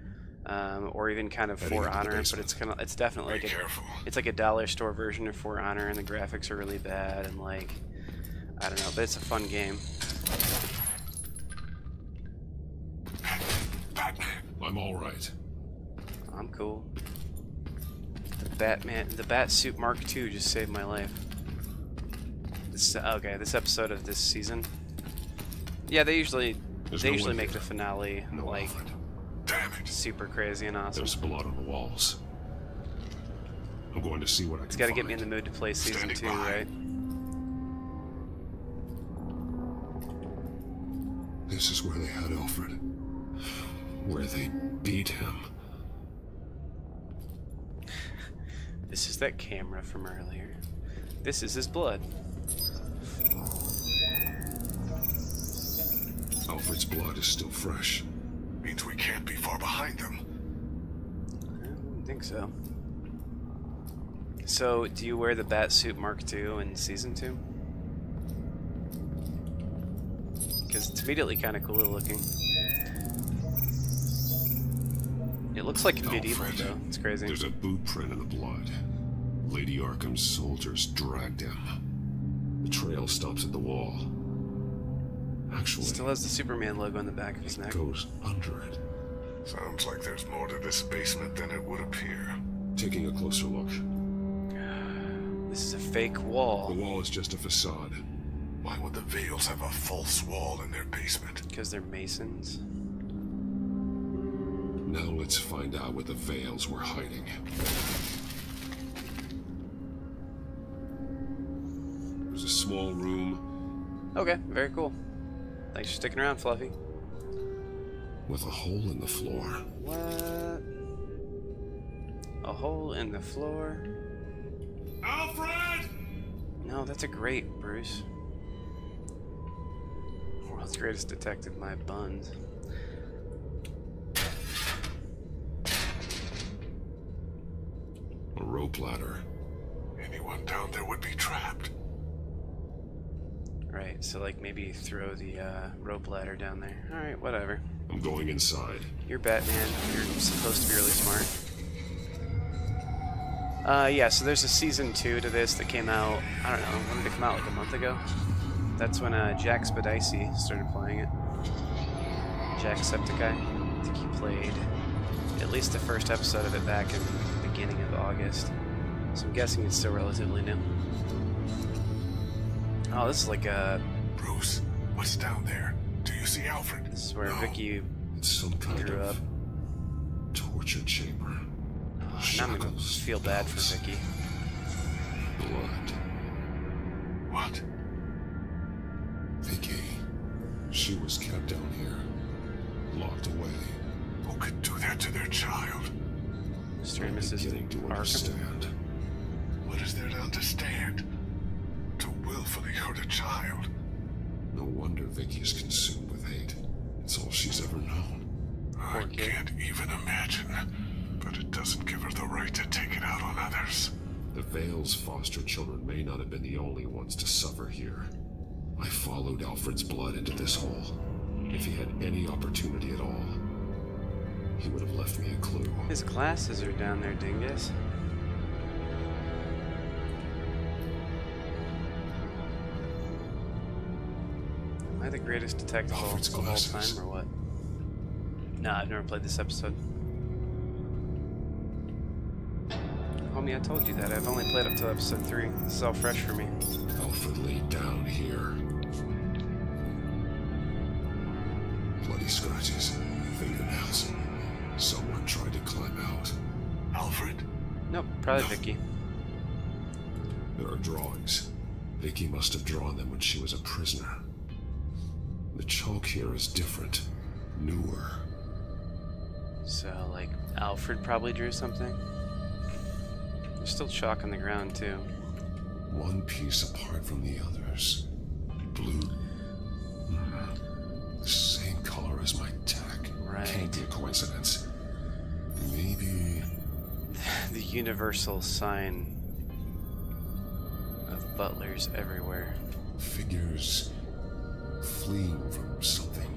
or even kind of Heading For into the Honor, but basement. it's definitely like it's like a dollar store version of For Honor, and the graphics are really bad, and like I don't know, but it's a fun game. I'm all right. I'm cool. The Bat Suit Mark II just saved my life. Okay, this episode of this season. Yeah, they usually make the finale like super crazy and awesome. There's blood on the walls. I'm going to see what I can It's got to find. get me in the mood to play season 2, right? This is where they had Alfred. Where they beat him. This is that camera from earlier. This is his blood. Alfred's blood is still fresh. Means we can't be far behind them. I don't think so. So, do you wear the Bat Suit Mark II in season 2? Because it's immediately kind of cooler looking. It looks like medieval Alfred, though. It's crazy. There's a boot print in the blood. Lady Arkham's soldiers dragged him. The trail stops at the wall. Actually, Still has the Superman logo on the back of his neck. goes under it. Sounds like there's more to this basement than it would appear. Taking a closer look. This is a fake wall. The wall is just a facade. Why would the Vales have a false wall in their basement? Because they're Masons. Now let's find out what the Vales were hiding. There's a small room. Okay, very cool. Thanks for sticking around, Fluffy. With a hole in the floor. What? A hole in the floor? Alfred! No, that's a grate, Bruce. World's greatest detective, my buns. A rope ladder. Anyone down there would be trapped. Right, so like maybe throw the rope ladder down there. Alright, whatever. I'm going inside. You're Batman. You're supposed to be really smart. Yeah, so there's a season 2 to this that came out, I don't know, when did it come out? Like a month ago? That's when Jack Spadici started playing it. Jacksepticeye. I think he played at least the first episode of it back in the beginning of August. So I'm guessing it's still relatively new. Oh, this is like a... Bruce, what's down there? Do you see Alfred? This is where Vicky It's some kind grew of up. torture chamber. Now I'm gonna feel bad for Vicky. Blood. What? Vicky. She was kept down here. Locked away. Who could do that to their child? Mr. and I'm Mrs. beginning to Arkham. understand. What is there to understand? To willfully hurt a child? No wonder Vicky is consumed with hate. It's all she's ever known. I can't even imagine. But it doesn't give her the right to take it out on others. The Vale's foster children may not have been the only ones to suffer here. I followed Alfred's blood into this hole. If he had any opportunity at all, he would have left me a clue. His glasses are down there, dingus. Am I the greatest detective of all time, or what? Nah, I've never played this episode. Homie, I told you that. I've only played up to episode 3. This is all fresh for me. Alfred laid down here. Bloody scratches, fingernails. Someone tried to climb out. Alfred? Nope, probably Vicky. There are drawings. Vicky must have drawn them when she was a prisoner. The chalk here is different, newer. So, like, Alfred probably drew something? There's still chalk on the ground, too. One piece apart from the others. Blue. The same color as my tack. Right. Can't be a coincidence. Maybe... The universal sign of butlers everywhere. Figures fleeing from something.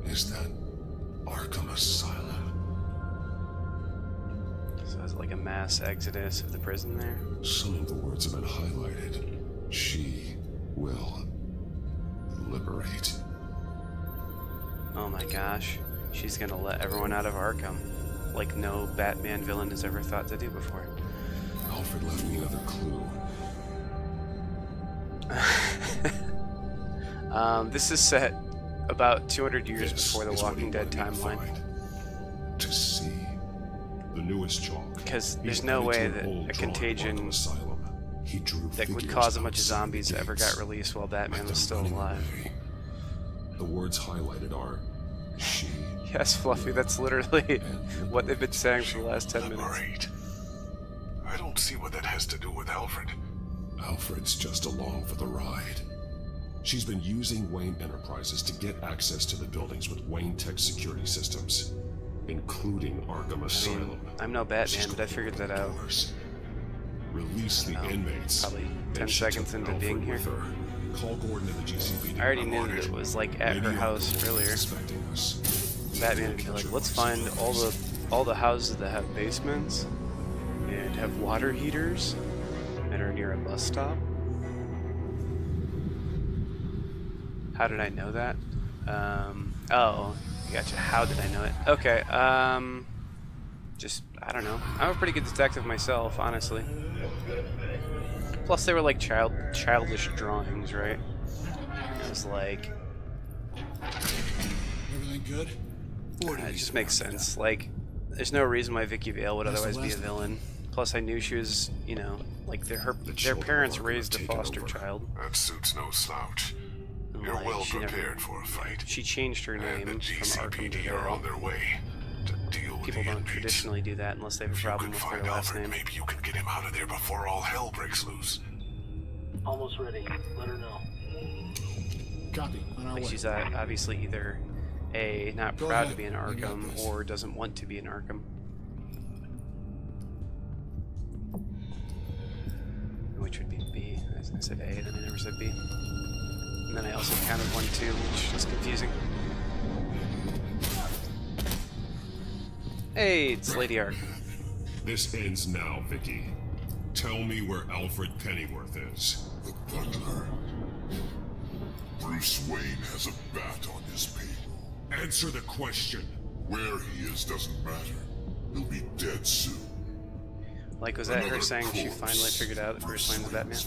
Is that Arkham Asylum? So it's like a mass exodus of the prison there? Some of the words have been highlighted. She will liberate. Oh my gosh. She's gonna let everyone out of Arkham. Like no Batman villain has ever thought to do before. Alfred left me another clue. This is set about 200 years before the Walking Dead timeline. To see the newest chalk. Because there's no way that a contagion that would cause a bunch of zombies ever got released while Batman was still alive. The words highlighted are she. Yes, Fluffy, that's literally what they've been saying for the last 10 minutes. I don't see what that has to do with Alfred. Alfred's just along for the ride. She's been using Wayne Enterprises to get access to the buildings with Wayne Tech security systems, including Arkham Asylum. I'm no Batman, but I figured that out. Release the inmates. Probably 10 seconds into being here. Call Gordon to the GCPD. I already knew that it was like at her house earlier. Batman would be like, let's find all the houses that have basements and have water heaters and are near a bus stop. How did I know that? Oh, gotcha. How did I know it? Okay, just, I don't know. I'm a pretty good detective myself, honestly. Plus, they were like childish drawings, right? It was like... Everything good? It just makes sense. Like, there's no reason why Vicky Vale would otherwise be a villain. Plus, I knew she was, you know, like their parents raised a foster child. That suit's no slouch. You're Like, well prepared for a fight. She changed her name from Arkham to GCPD are on Vale. their way to deal with People the don't inmates. traditionally do that unless they have a If you problem can with their find last Alfred, name. maybe you can get him out of there before all hell breaks loose. Almost ready. Let her know. Copy. On our Like, way. she's obviously either not Go proud ahead. to be an You got Arkham this. or doesn't want to be an Arkham. Which would be B. I said A, then I never said B. And then I also counted 1, 2, which is confusing. Hey, it's Lady Arkham. This ends now, Vicky. Tell me where Alfred Pennyworth is. The butler. Bruce Wayne has a bat on his payroll. Answer the question. Where he is doesn't matter. He'll be dead soon. Like, was that her saying she finally figured out that Bruce Wayne's Batman?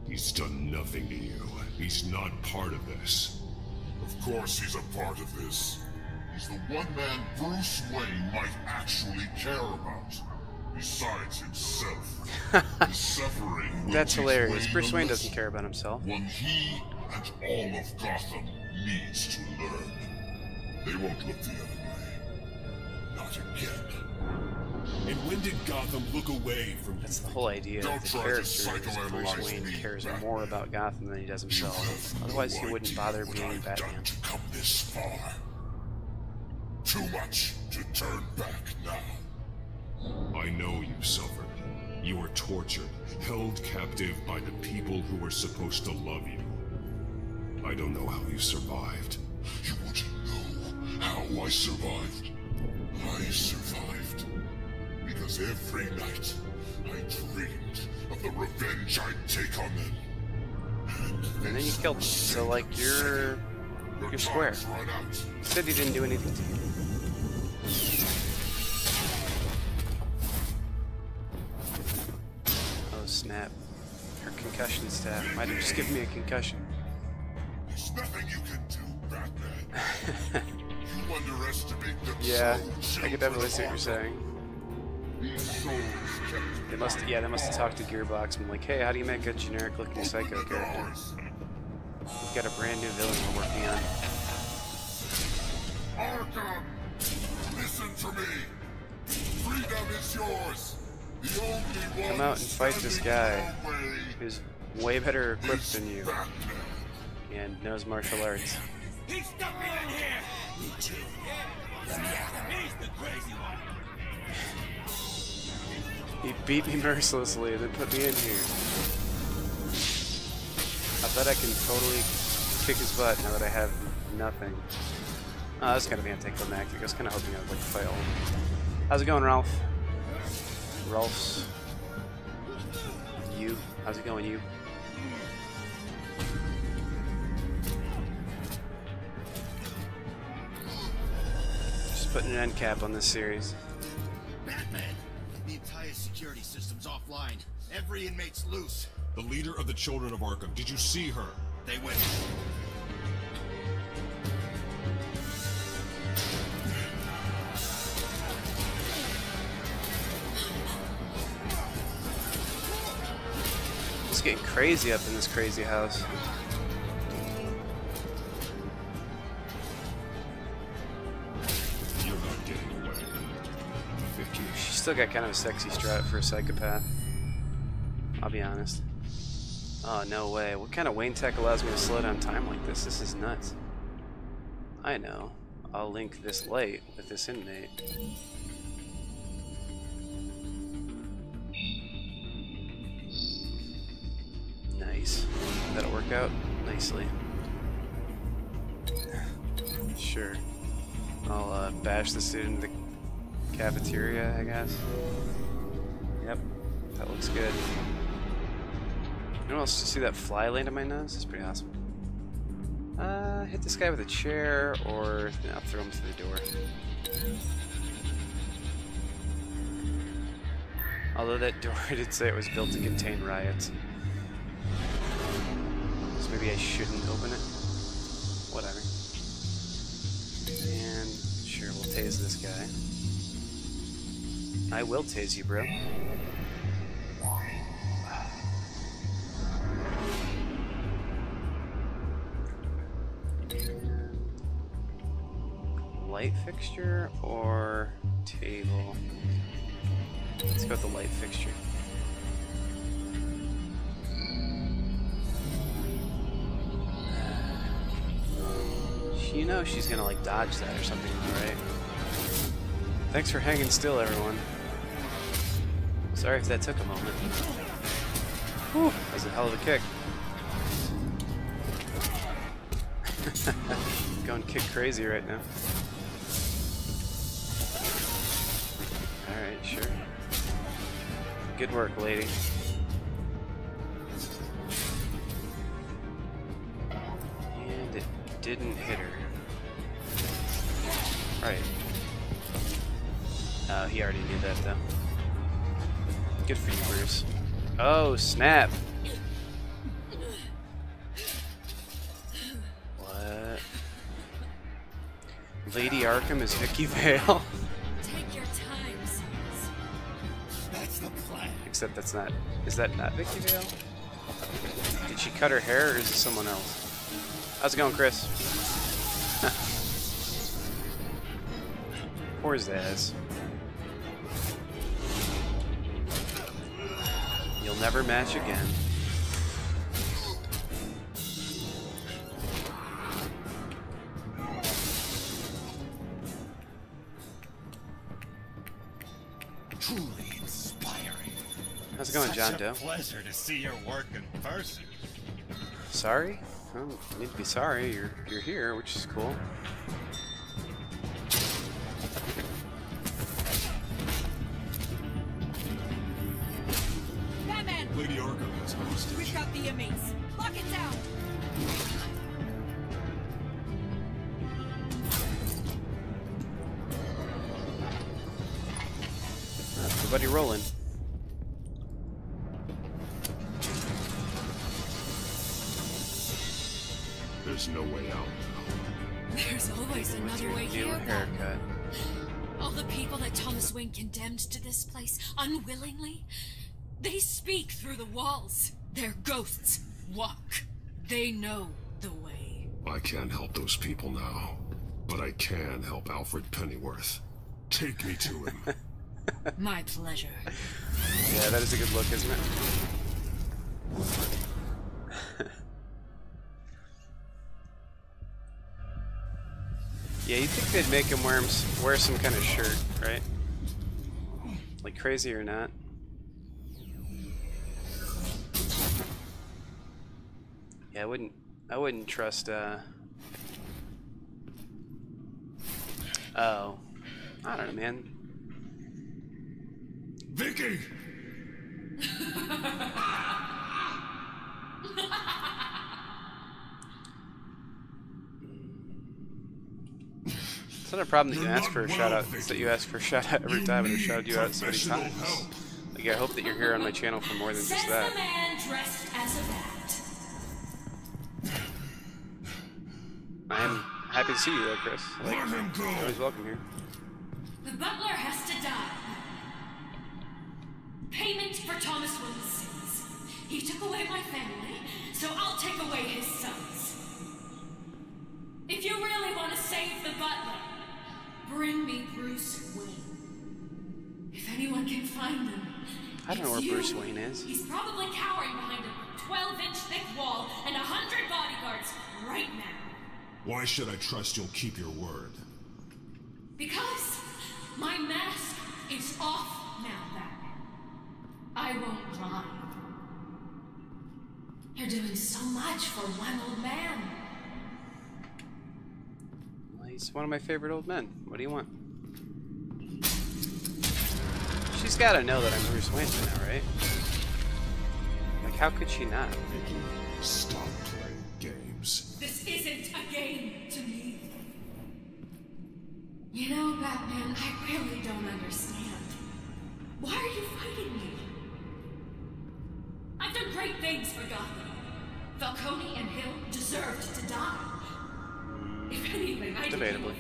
He's done nothing to you. He's not part of this. Of course he's a part of this. He's the one man Bruce Wayne might actually care about. Besides himself. His suffering will That's teach hilarious. Wayne Bruce a Wayne doesn't lesson, care about himself. one he and all of Gotham needs to learn. They won't look the other way. Not again. And when did Gotham look away from That's the whole idea of the character is Bruce Wayne cares more about Gotham than he does himself. Otherwise he wouldn't bother being Batman. To come this far. Too much to turn back now. I know you suffered. You were tortured, held captive by the people who were supposed to love you. I don't know how you survived. You want to know how I survived? I survived because every night I dreamed of the revenge I'd take on them. And and then you killed him. So like you're square. You said he didn't do anything to you. Oh snap! Her concussion staff might have just given me a concussion. There's nothing you can do, Batman. You underestimate the Yeah, I can definitely see what you're saying. They must have talked to Gearbox and like, hey, how do you make a generic-looking Psycho character? We've got a brand new villain we're working on. Arkham, listen to me. Freedom is yours. The only one. Come out and fight this guy who's way better equipped than you and knows martial arts. He stuck me in here! Me too. Let me out. He's the crazy one. He beat me mercilessly and then put me in here. I bet I can totally kick his butt now that I have nothing. Oh, that's kind of anticlimactic. I was kind of hoping I would like fail. How's it going, Ralph? Ralph's. You. How's it going, you? Just putting an end cap on this series. Batman! The entire security system's offline. Every inmate's loose. The leader of the Children of Arkham, did you see her? They went. It's getting crazy up in this crazy house. You're not getting away. Vicky. She's still got kind of a sexy strut for a psychopath. I'll be honest. Oh, no way. What kind of Wayne tech allows me to slow down time like this? This is nuts. I know. I'll link this light with this inmate. Nice. That'll work out nicely. Sure. I'll bash this dude in the cafeteria, I guess. Yep. That looks good. Anyone else see that fly land on my nose? It's pretty awesome. Hit this guy with a chair, or no, throw him through the door. Although that door did say it was built to contain riots. So maybe I shouldn't open it. Whatever. And sure, we'll tase this guy. I will tase you, bro. Light fixture or table? Let's go with the light fixture. You know she's gonna like dodge that or something, right? Thanks for hanging still, everyone. Sorry if that took a moment. Whew, that was a hell of a kick. Going kick crazy right now. Alright, sure. Good work, lady. And it didn't hit her. Right. Oh, he already knew that, though. Good for you, Bruce. Oh, snap! What? Lady Arkham is Vicky Vale? Take your time, Sims. That's the plan. Except that's not... Is that not Vicky Vale? Did she cut her hair, or is it someone else? How's it going, Chris? Poor Zaz. You'll never match again. Truly inspiring. How's it going, John Doe? Pleasure to see your work in person. Sorry? Well, you need to be sorry. You're here, which is cool. Batman! Lady Arkham has hostage. We've got the inmates. Lock it down! Everybody rolling. There's no way out now. There's always another way New here, haircut. Batman. All the people that Thomas Wayne condemned to this place unwillingly, they speak through the walls. Their ghosts walk. They know the way. I can't help those people now, but I can help Alfred Pennyworth. Take me to him. My pleasure. Yeah, that is a good look, isn't it? Yeah, you'd think they'd make him wear some kind of shirt, right? Like crazy or not. Yeah, I wouldn't trust oh. I don't know, man. Vicky! It's not a problem that you ask for a shout out. It's that you ask for a shout out every time and I've shouted you out so many times. Like, I hope that you're here on my channel for more than just Says that. the man dressed as a bat. I am happy to see you though, Chris. Like, you're always welcome here. The butler has to die. Payment for Thomas Wayne's sins. He took away my family, so I'll take away his sons. If you really want to save the butler, bring me Bruce Wayne. If anyone can find him, I don't know where Bruce Wayne is. He's probably cowering behind a 12-inch thick wall and 100 bodyguards right now. Why should I trust you'll keep your word? Because my mask is off now, Batman. I won't lie. You're doing so much for one old man. Well, he's one of my favorite old men. What do you want? She's gotta know that I'm Bruce Wayne by now, right? Like, how could she not? Stop playing games. This isn't a game to me. You know, Batman, I really don't understand. Why are you fighting me? I've done great things for Gotham. Falcone and Hill deserved to die. If anything, I did you a favor.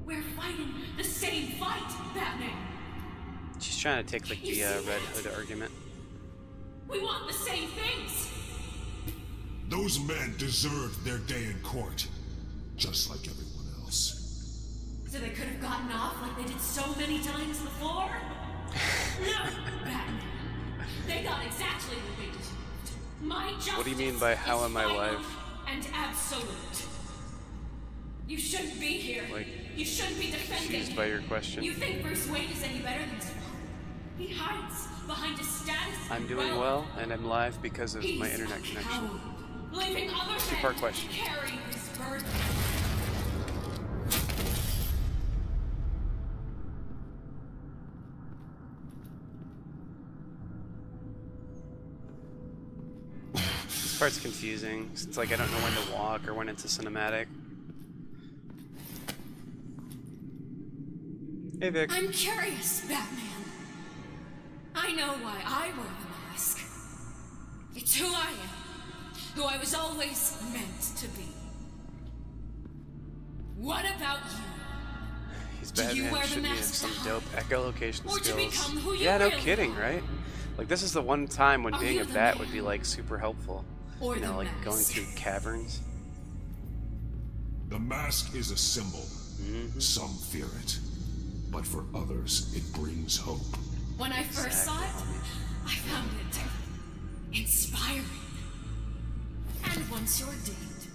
We're fighting the same fight, Batman. She's trying to take like the Red Hood argument. We want the same things. Those men deserved their day in court, just like everyone else. So they could have gotten off like they did so many times before? No, Batman. They got exactly what they deserved. My justice. What do you mean by how am I alive? And absolute. You shouldn't be here. Like, you shouldn't be defending. confused by your question. You think Bruce Wayne is any better than his father? He hides behind his status. I'm doing well, and I'm live because of my internet connection. Leaving other Two-part men question. to carry his burden. This part's confusing. It's like I don't know when to walk or when it's a cinematic. Hey, Vic. I'm curious, Batman. I know why I wear the mask. It's who I am. Who I was always meant to be. What about you? He's Do you Batman. wear the Shouldn't he have mask some to hide? dope echolocation Or to skills? become who you Yeah, no really kidding, are? right? Like, this is the one time when Are being you a the bat man? would be like super helpful. Or You know, the like mask? going through caverns. The mask is a symbol. Some fear it, but for others, it brings hope. When I first saw it, I found it inspiring. And once you're dead,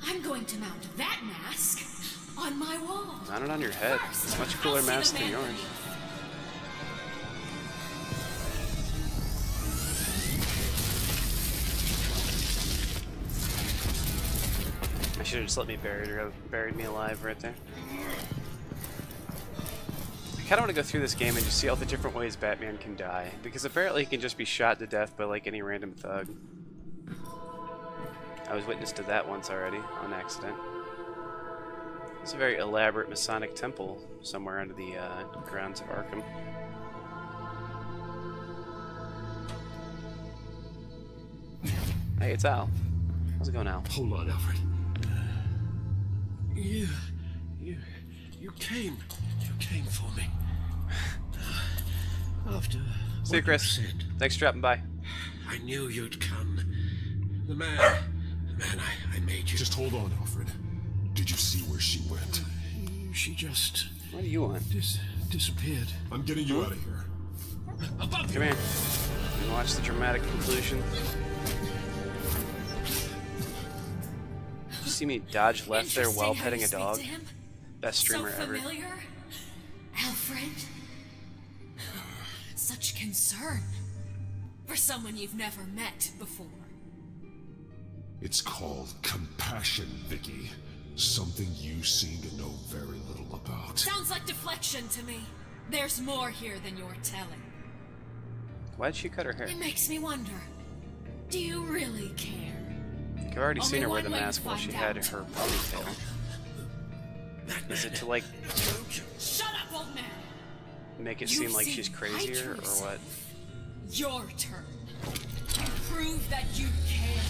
I'm going to mount that mask on my wall. Mount it on your head. It's a much cooler mask than yours. I should have just let me bury her. Buried me alive right there. kind of want to go through this game and just see all the different ways Batman can die, because apparently he can just be shot to death by like any random thug. I was witness to that once already, on accident. It's a very elaborate Masonic temple somewhere under the grounds of Arkham. Hey, it's Al. How's it going, Al? Hold on, Alfred. You came for me. After See you, Chris. You said, thanks for dropping by. I knew you'd come. The man I made you. Just hold on, Alfred. Did you see where she went? She just... What do you want? Disappeared. I'm getting you out of here. Above Come here. And watch the dramatic conclusion. Did you see me dodge left there while petting a dog? Best streamer so ever. Familiar? Alfred? Such concern for someone you've never met before. It's called compassion, Vicky. Something you seem to know very little about. Sounds like deflection to me. There's more here than you're telling. Why'd she cut her hair? It makes me wonder. Do you really care? I've already seen her wear the Only one way mask to while she find had out. her ponytail. Is it to like Shut up, old man! make it You've seem like seen she's crazier or yourself. what? Your turn. Prove that you care.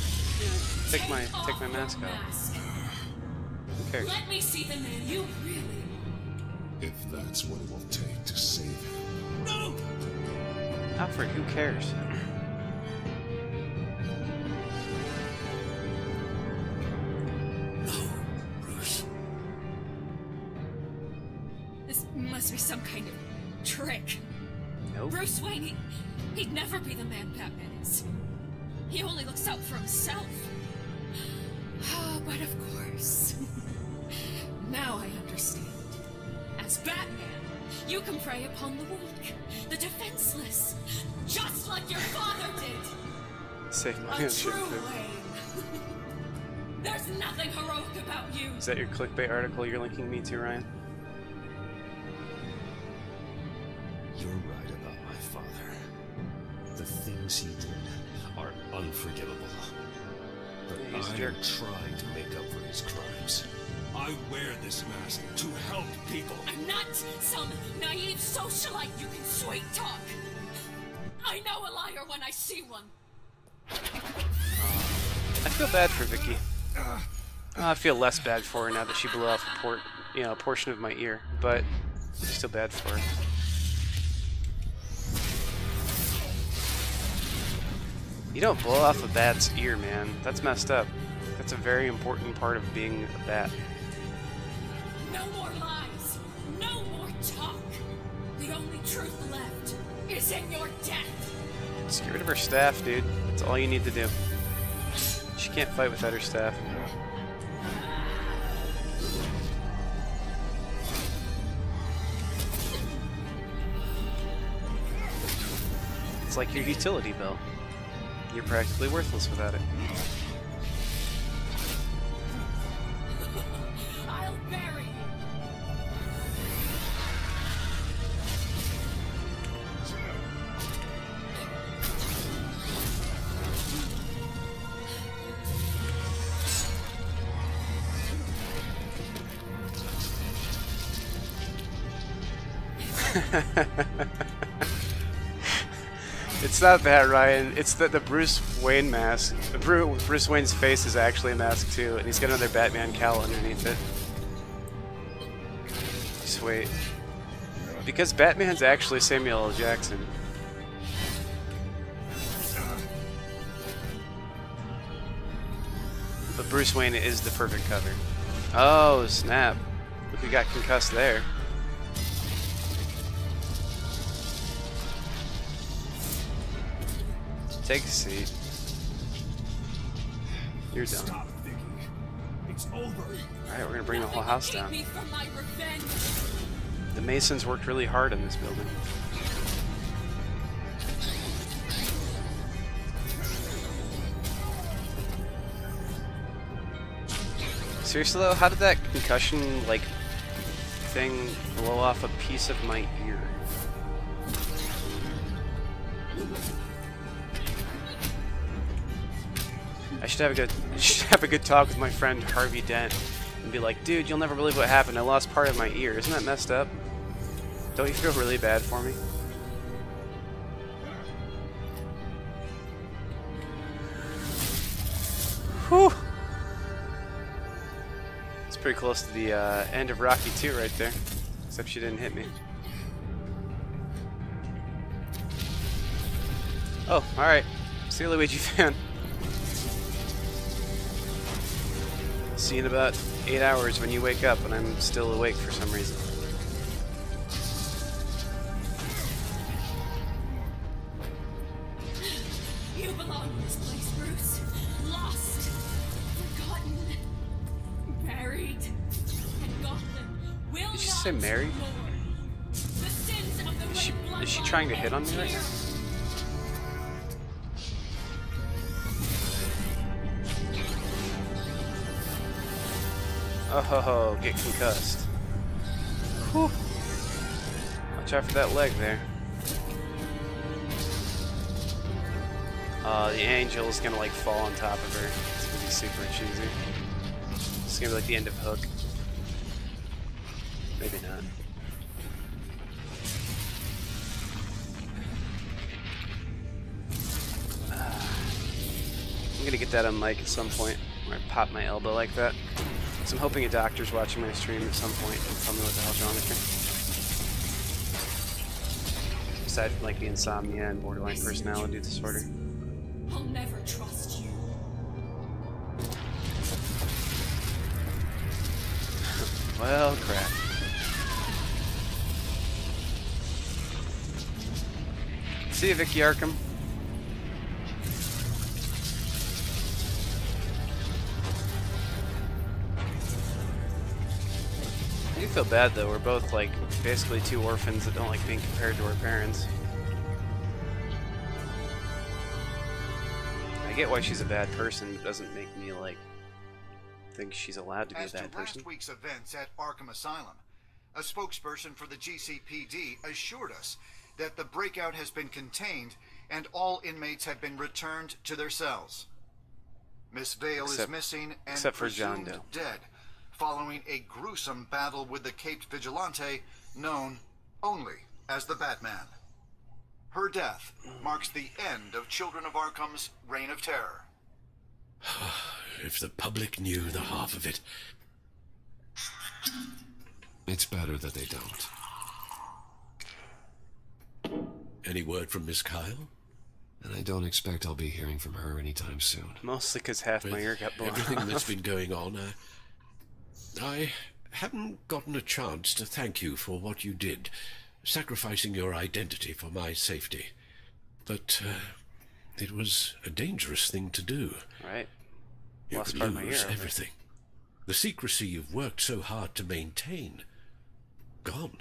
Take my off mask your off. mask. Who cares? Let me see the man you really are. If that's what it will take to save him. No! Alfred, who cares? No, Bruce. This must be some kind of trick. Nope. Bruce Wayne, he'd never be the man Batman is. He only looks out for himself. But of course. Now I understand. As Batman, you can prey upon the weak, the defenseless, just like your father did. Save my A own shit true too. Wayne. There's nothing heroic about you. Is that your clickbait article you're linking me to, Ryan? You're right about my father. The things he did are unforgivable. But He's a I jerk. am trying to make up for his crimes. I wear this mask to help people. I'm not some naive socialite you can sweet talk. I know a liar when I see one. I feel bad for Vicky. I feel less bad for her now that she blew off a portion of my ear, but it's still bad for her. You don't blow off a bat's ear, man. That's messed up. That's a very important part of being a bat. No more lies. No more talk. The only truth left is in your death. Just get rid of her staff, dude. That's all you need to do. She can't fight without her staff. It's like your utility belt. You're practically worthless without it. I'll bury you. It's not that, Ryan. It's that the Bruce Wayne mask. Bruce Wayne's face is actually a mask too, and he's got another Batman cowl underneath it. Just wait. Because Batman's actually Samuel L. Jackson. But Bruce Wayne is the perfect cover. Oh, snap. Look, we got concussed there. Take a seat. You're done. Stop, Vicky. It's over. Alright, we're gonna bring the whole house down. Me for my revenge. The Masons worked really hard on this building. Seriously though, how did that concussion, like, thing blow off a piece of my ear. I should have a good talk with my friend Harvey Dent and be like, dude, you'll never believe what happened. I lost part of my ear. Isn't that messed up? Don't you feel really bad for me? Whew. It's pretty close to the end of Rocky 2 right there. Except she didn't hit me. Oh, alright. See you, Luigi fan. See you in about 8 hours when you wake up and I'm still awake for some reason. You belong in this place, Bruce. Lost, forgotten, buried, and Gotham will Did she not say married? roar. The sins of the red Is she bloodline trying to hit on end me right here. now? Oh ho ho, get concussed. Whew. Watch out for that leg there. The angel is gonna like fall on top of her. It's gonna be super cheesy. It's gonna be like the end of Hook. Maybe not. I'm gonna get that on mic at some point where I pop my elbow like that. So I'm hoping a doctor's watching my stream at some point and tell me what the hell's wrong with me. Aside from like the insomnia and borderline personality disorder. I'll never trust you. Well, crap. See you, Vicky Arkham. I do feel bad though. We're both like basically two orphans that don't like being compared to our parents. I get why she's a bad person, but it doesn't make me like think she's allowed to be a bad person. As to last week's events at Arkham Asylum, a spokesperson for the GCPD assured us that the breakout has been contained and all inmates have been returned to their cells. Miss Vale is missing and except for John presumed Doe. dead, following a gruesome battle with the caped vigilante known only as the Batman. Her death marks the end of Children of Arkham's reign of terror. If the public knew the half of it. It's better that they don't. Any word from Miss Kyle? And I don't expect I'll be hearing from her anytime soon. Mostly because half my ear got blown Everything off. that's been going on, I haven't gotten a chance to thank you for what you did, sacrificing your identity for my safety. But it was a dangerous thing to do. Right. You Lost could part of my ear lose over it. everything. The secrecy you've worked so hard to maintain. Gone.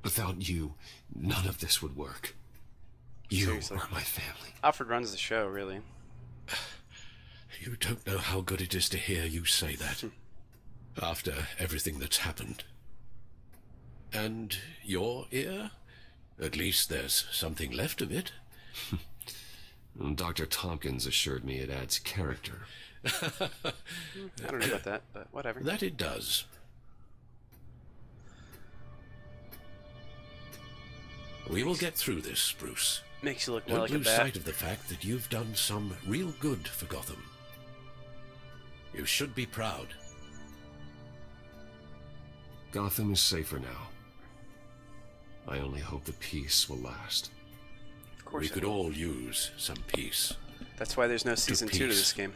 Without you, none of this would work. You Seriously. are my family. Alfred runs the show, really. You don't know how good it is to hear you say that. After everything that's happened. And your ear? At least there's something left of it. Dr. Tompkins assured me it adds character. I don't know about that, but whatever. That it does. We will get through this, Bruce. Makes you look more Don't like a lose bat. sight of the fact that you've done some real good for Gotham. You should be proud. Gotham is safer now. I only hope the peace will last. Of course We it could will. all use some peace. That's why there's no season 2 to peace. this game.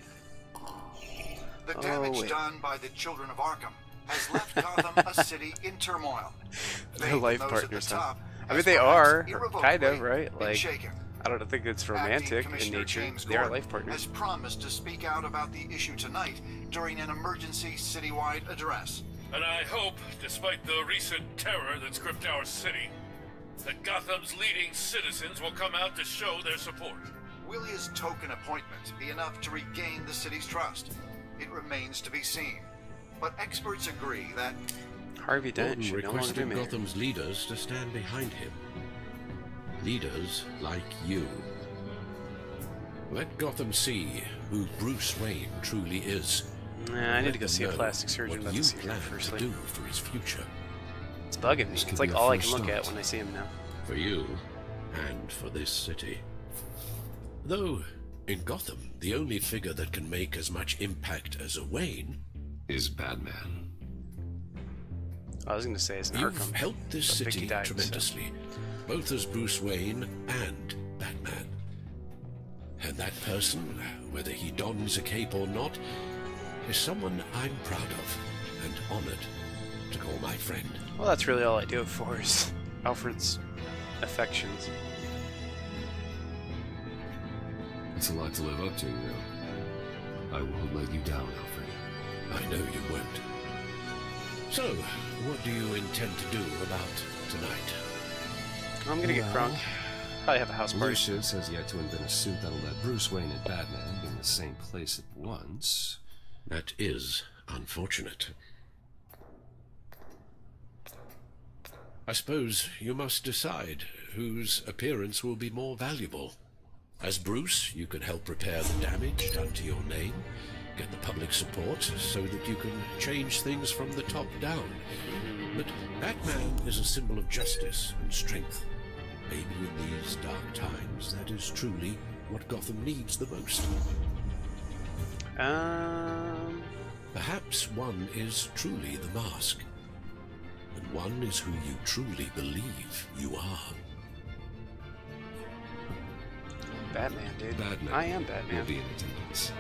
The Oh, damage wait. done by the Children of Arkham has left Gotham a city in turmoil. They're Faith life in those at the partners, huh? top I mean, has they perhaps are, irrevocably kind of, right? been Like, shaken. I don't think it's Acting romantic in Commissioner nature. James They are Gordon life partners. has promised to speak out about the issue tonight during an emergency citywide address. And I hope, despite the recent terror that's gripped our city, that Gotham's leading citizens will come out to show their support. Will his token appointment be enough to regain the city's trust? It remains to be seen. But experts agree that Harvey Dent Gordon should no longer be requested mayor. Gotham's leaders to stand behind him. Leaders like you. Let Gotham see who Bruce Wayne truly is. Nah, I need to go Let see a them plastic surgeon what about you this here plan firstly. to do for his future. It's bugging me. This could It's like be a all I first can look start. at when I see him now. For you, and for this city. Though, in Gotham, the only figure that can make as much impact as a Wayne is Batman. I was going to say it's an You've Arkham. helped this but Vicky city died, so- tremendously, both as Bruce Wayne and Batman. And that person, whether he dons a cape or not, is someone I'm proud of and honored to call my friend. Well, that's really all I do it for is Alfred's affections. It's a lot to live up to, you know. I won't let you down, Alfred. I know you won't. So, what do you intend to do about tonight? I'm gonna get crunk. Probably have a house party. Lucius has yet to invent a suit that'll let Bruce Wayne and Batman be in the same place at once. That is unfortunate. I suppose you must decide whose appearance will be more valuable. As Bruce, you can help repair the damage done to your name, get the public support so that you can change things from the top down. But Batman is a symbol of justice and strength. Maybe in these dark times, that is truly what Gotham needs the most. Perhaps one is truly the mask, and one is who you truly believe you are. Batman, dude. Batman I am Batman. will be in attendance.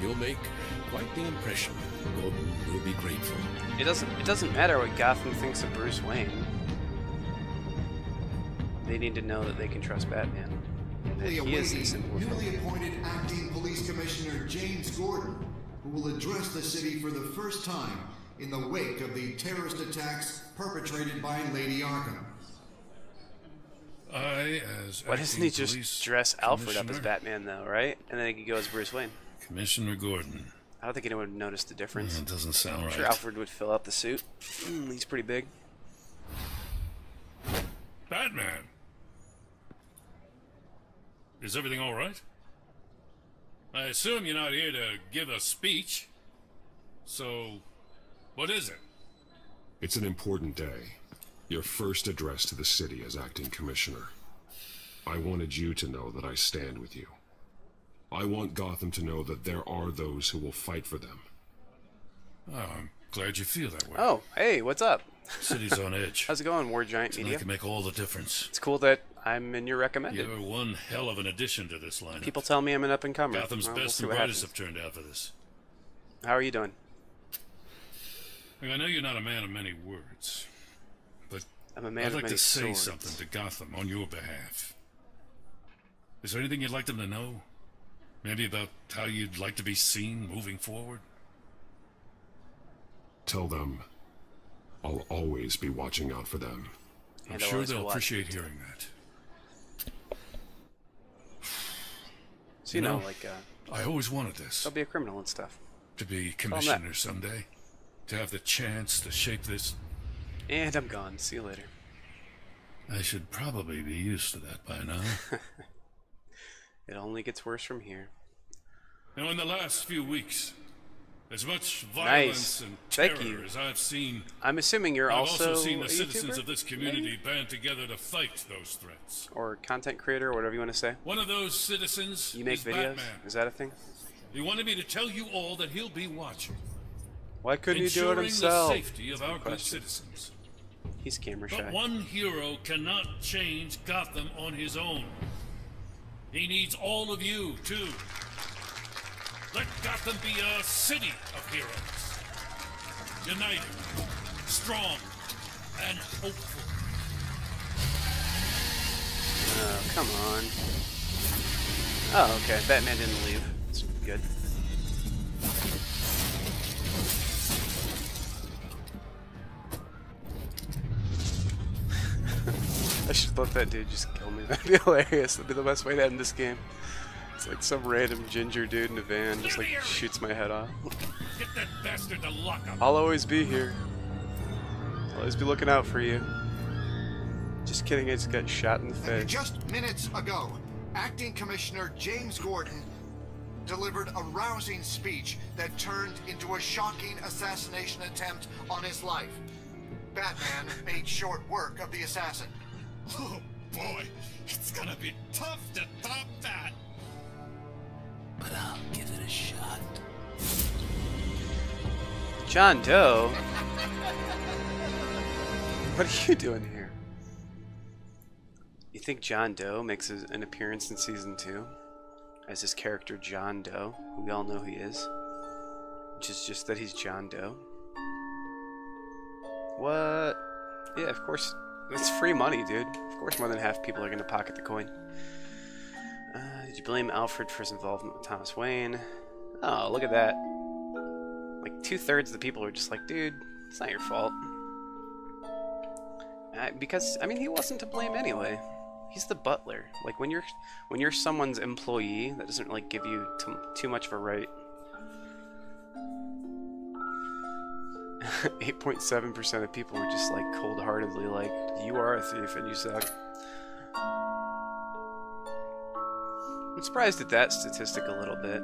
You'll make quite the impression. Gordon will be grateful. It doesn't matter what Gotham thinks of Bruce Wayne. They need to know that they can trust Batman. And that he is a symbol of newly appointed acting police commissioner James Gordon, who will address the city for the first time in the wake of the terrorist attacks perpetrated by Lady Arkham. Why doesn't he just dress Alfred up as Batman, though, right? And then he could go as Bruce Wayne. Commissioner Gordon. I don't think anyone would notice the difference. It doesn't sound I'm right. sure Alfred would fill out the suit. He's pretty big. Batman! Is everything all right? I assume you're not here to give a speech. So, what is it? It's an important day. Your first address to the city as acting commissioner. I wanted you to know that I stand with you. I want Gotham to know that there are those who will fight for them. Oh, I'm glad you feel that way. Oh, hey, what's up? City's on edge. How's it going, War Giant Tonight Media? can make all the difference. It's cool that I'm in your recommended. You're one hell of an addition to this lineup. People tell me I'm an up-and-comer. Gotham's Well, we'll best see and what brightest happens. have turned out for this. How are you doing? Look, I know you're not a man of many words, but I'm a man I'd of like many to say swords. something to Gotham on your behalf. Is there anything you'd like them to know? Maybe about how you'd like to be seen moving forward? Tell them I'll always be watching out for them. I'm sure they'll appreciate hearing that. So, you know, like, I always wanted this. I'll be a criminal and stuff. To be Call 'em that. commissioner someday. To have the chance to shape this. And I'm gone. See you later. I should probably be used to that by now. It only gets worse from here. Now, in the last few weeks, as much Nice. violence and Thank terror you. as I've seen, I'm assuming you're I've also seen a the citizens YouTuber? of this community Maybe? band together to fight those threats. Or content creator, or whatever you want to say. One of those citizens You make is videos? Batman. Is that a thing? He wanted me to tell you all that he'll be watching. Why couldn't he do it ensuring himself? the safety of our good Question. citizens. He's camera shy. But one hero cannot change Gotham on his own. He needs all of you, too. Let Gotham be a city of heroes. United, strong, and hopeful. Oh, come on. Oh, okay. Batman didn't leave. It's good. I should let that dude just kill me. That'd be hilarious. That'd be the best way to end this game. It's like some random ginger dude in a van just like shoots my head off. Get that bastard to lock up. I'll always be here. I'll always be looking out for you. Just kidding, I just got shot in the face. Just minutes ago, Acting Commissioner James Gordon delivered a rousing speech that turned into a shocking assassination attempt on his life. Batman made short work of the assassin. Oh boy, it's gonna be tough to top that. But I'll give it a shot. John Doe? What are you doing here? You think John Doe makes an appearance in Season 2? As his character John Doe, who we all know who he is. Which is just that he's John Doe. What? Yeah, of course. It's free money, dude. Of course more than half people are going to pocket the coin. Did you blame Alfred for his involvement with Thomas Wayne? Oh, look at that. Like 2/3 of the people are just like, dude, it's not your fault. Because, I mean, he wasn't to blame anyway. He's the butler. Like, when you're someone's employee, that doesn't like give you too much of a right. 8.7% of people were just like cold-heartedly like, you are a thief and you suck. I'm surprised at that statistic a little bit.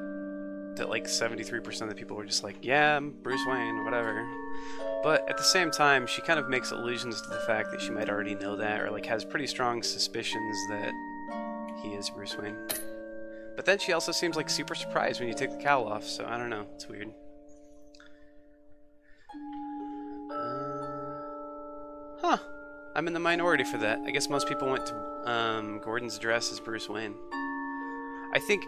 That like 73% of the people were just like, yeah, I'm Bruce Wayne, whatever. But at the same time, she kind of makes allusions to the fact that she might already know that, or like has pretty strong suspicions that he is Bruce Wayne. But then she also seems like super surprised when you take the cowl off, so I don't know, it's weird. Huh. I'm in the minority for that. I guess most people went to Gordon's address as Bruce Wayne. I think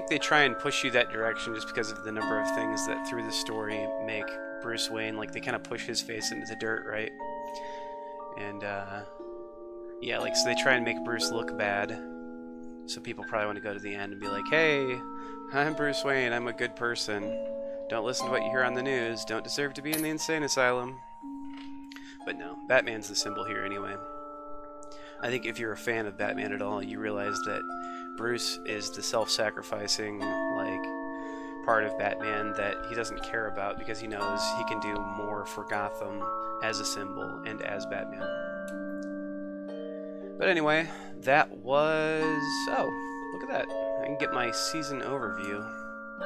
they try and push you that direction just because of the number of things that through the story make Bruce Wayne, like they kind of push his face into the dirt, right? And yeah, like so they try and make Bruce look bad. So people probably want to go to the end and be like, hey, I'm Bruce Wayne, I'm a good person. Don't listen to what you hear on the news, don't deserve to be in the insane asylum. But no, Batman's the symbol here anyway. I think if you're a fan of Batman at all, you realize that Bruce is the self-sacrificing, like, part of Batman that he doesn't care about because he knows he can do more for Gotham as a symbol and as Batman. But anyway, that was... oh, look at that. I can get my season overview. I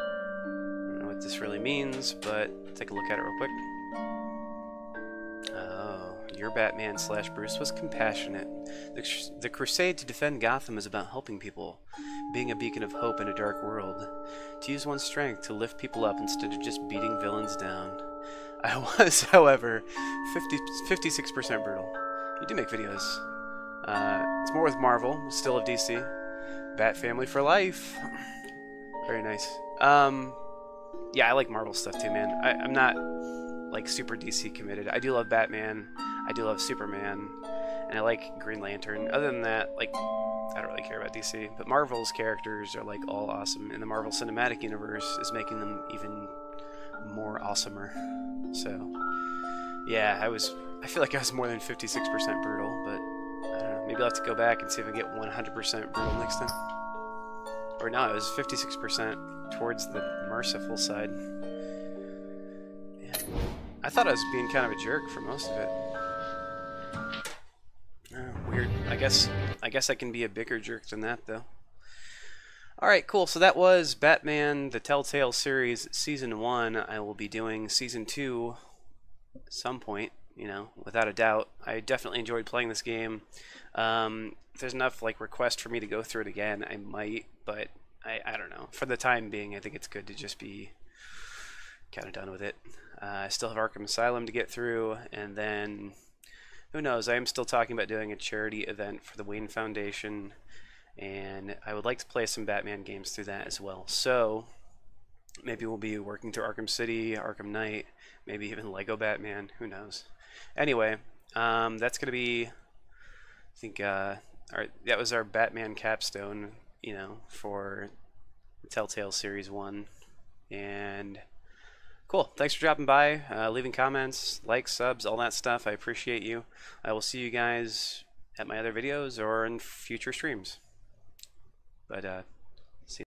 don't know what this really means, but take a look at it real quick. Your Batman / Bruce was compassionate. The crusade to defend Gotham is about helping people, being a beacon of hope in a dark world, to use one's strength to lift people up instead of just beating villains down. I was, however, 56% brutal. You do make videos. It's more with Marvel, still of DC. Bat family for life. Very nice. Yeah, I like Marvel stuff too, man. I'm not like super DC committed. I do love Batman. I do love Superman, and I like Green Lantern. Other than that, like, I don't really care about DC. But Marvel's characters are like all awesome, and the Marvel Cinematic Universe is making them even more awesomer. So, yeah, I feel like I was more than 56% brutal, but I don't know. Maybe I'll have to go back and see if I get 100% brutal next time. Or no, it was 56% towards the merciful side. Yeah. I thought I was being kind of a jerk for most of it. Weird. I guess I can be a bigger jerk than that, though. Alright, cool. So that was Batman, the Telltale series, Season 1. I will be doing Season 2 at some point, you know, without a doubt. I definitely enjoyed playing this game. If there's enough, like, request for me to go through it again, I might, but I don't know. For the time being, I think it's good to just be kind of done with it. I still have Arkham Asylum to get through, and then... who knows, I am still talking about doing a charity event for the Wayne Foundation, and I would like to play some Batman games through that as well. So, maybe we'll be working through Arkham City, Arkham Knight, maybe even Lego Batman, who knows. Anyway, that's going to be, I think, that was our Batman capstone, you know, for Telltale Series 1, and... cool. Thanks for dropping by, leaving comments, likes, subs, all that stuff. I appreciate you. I will see you guys at my other videos or in future streams. But,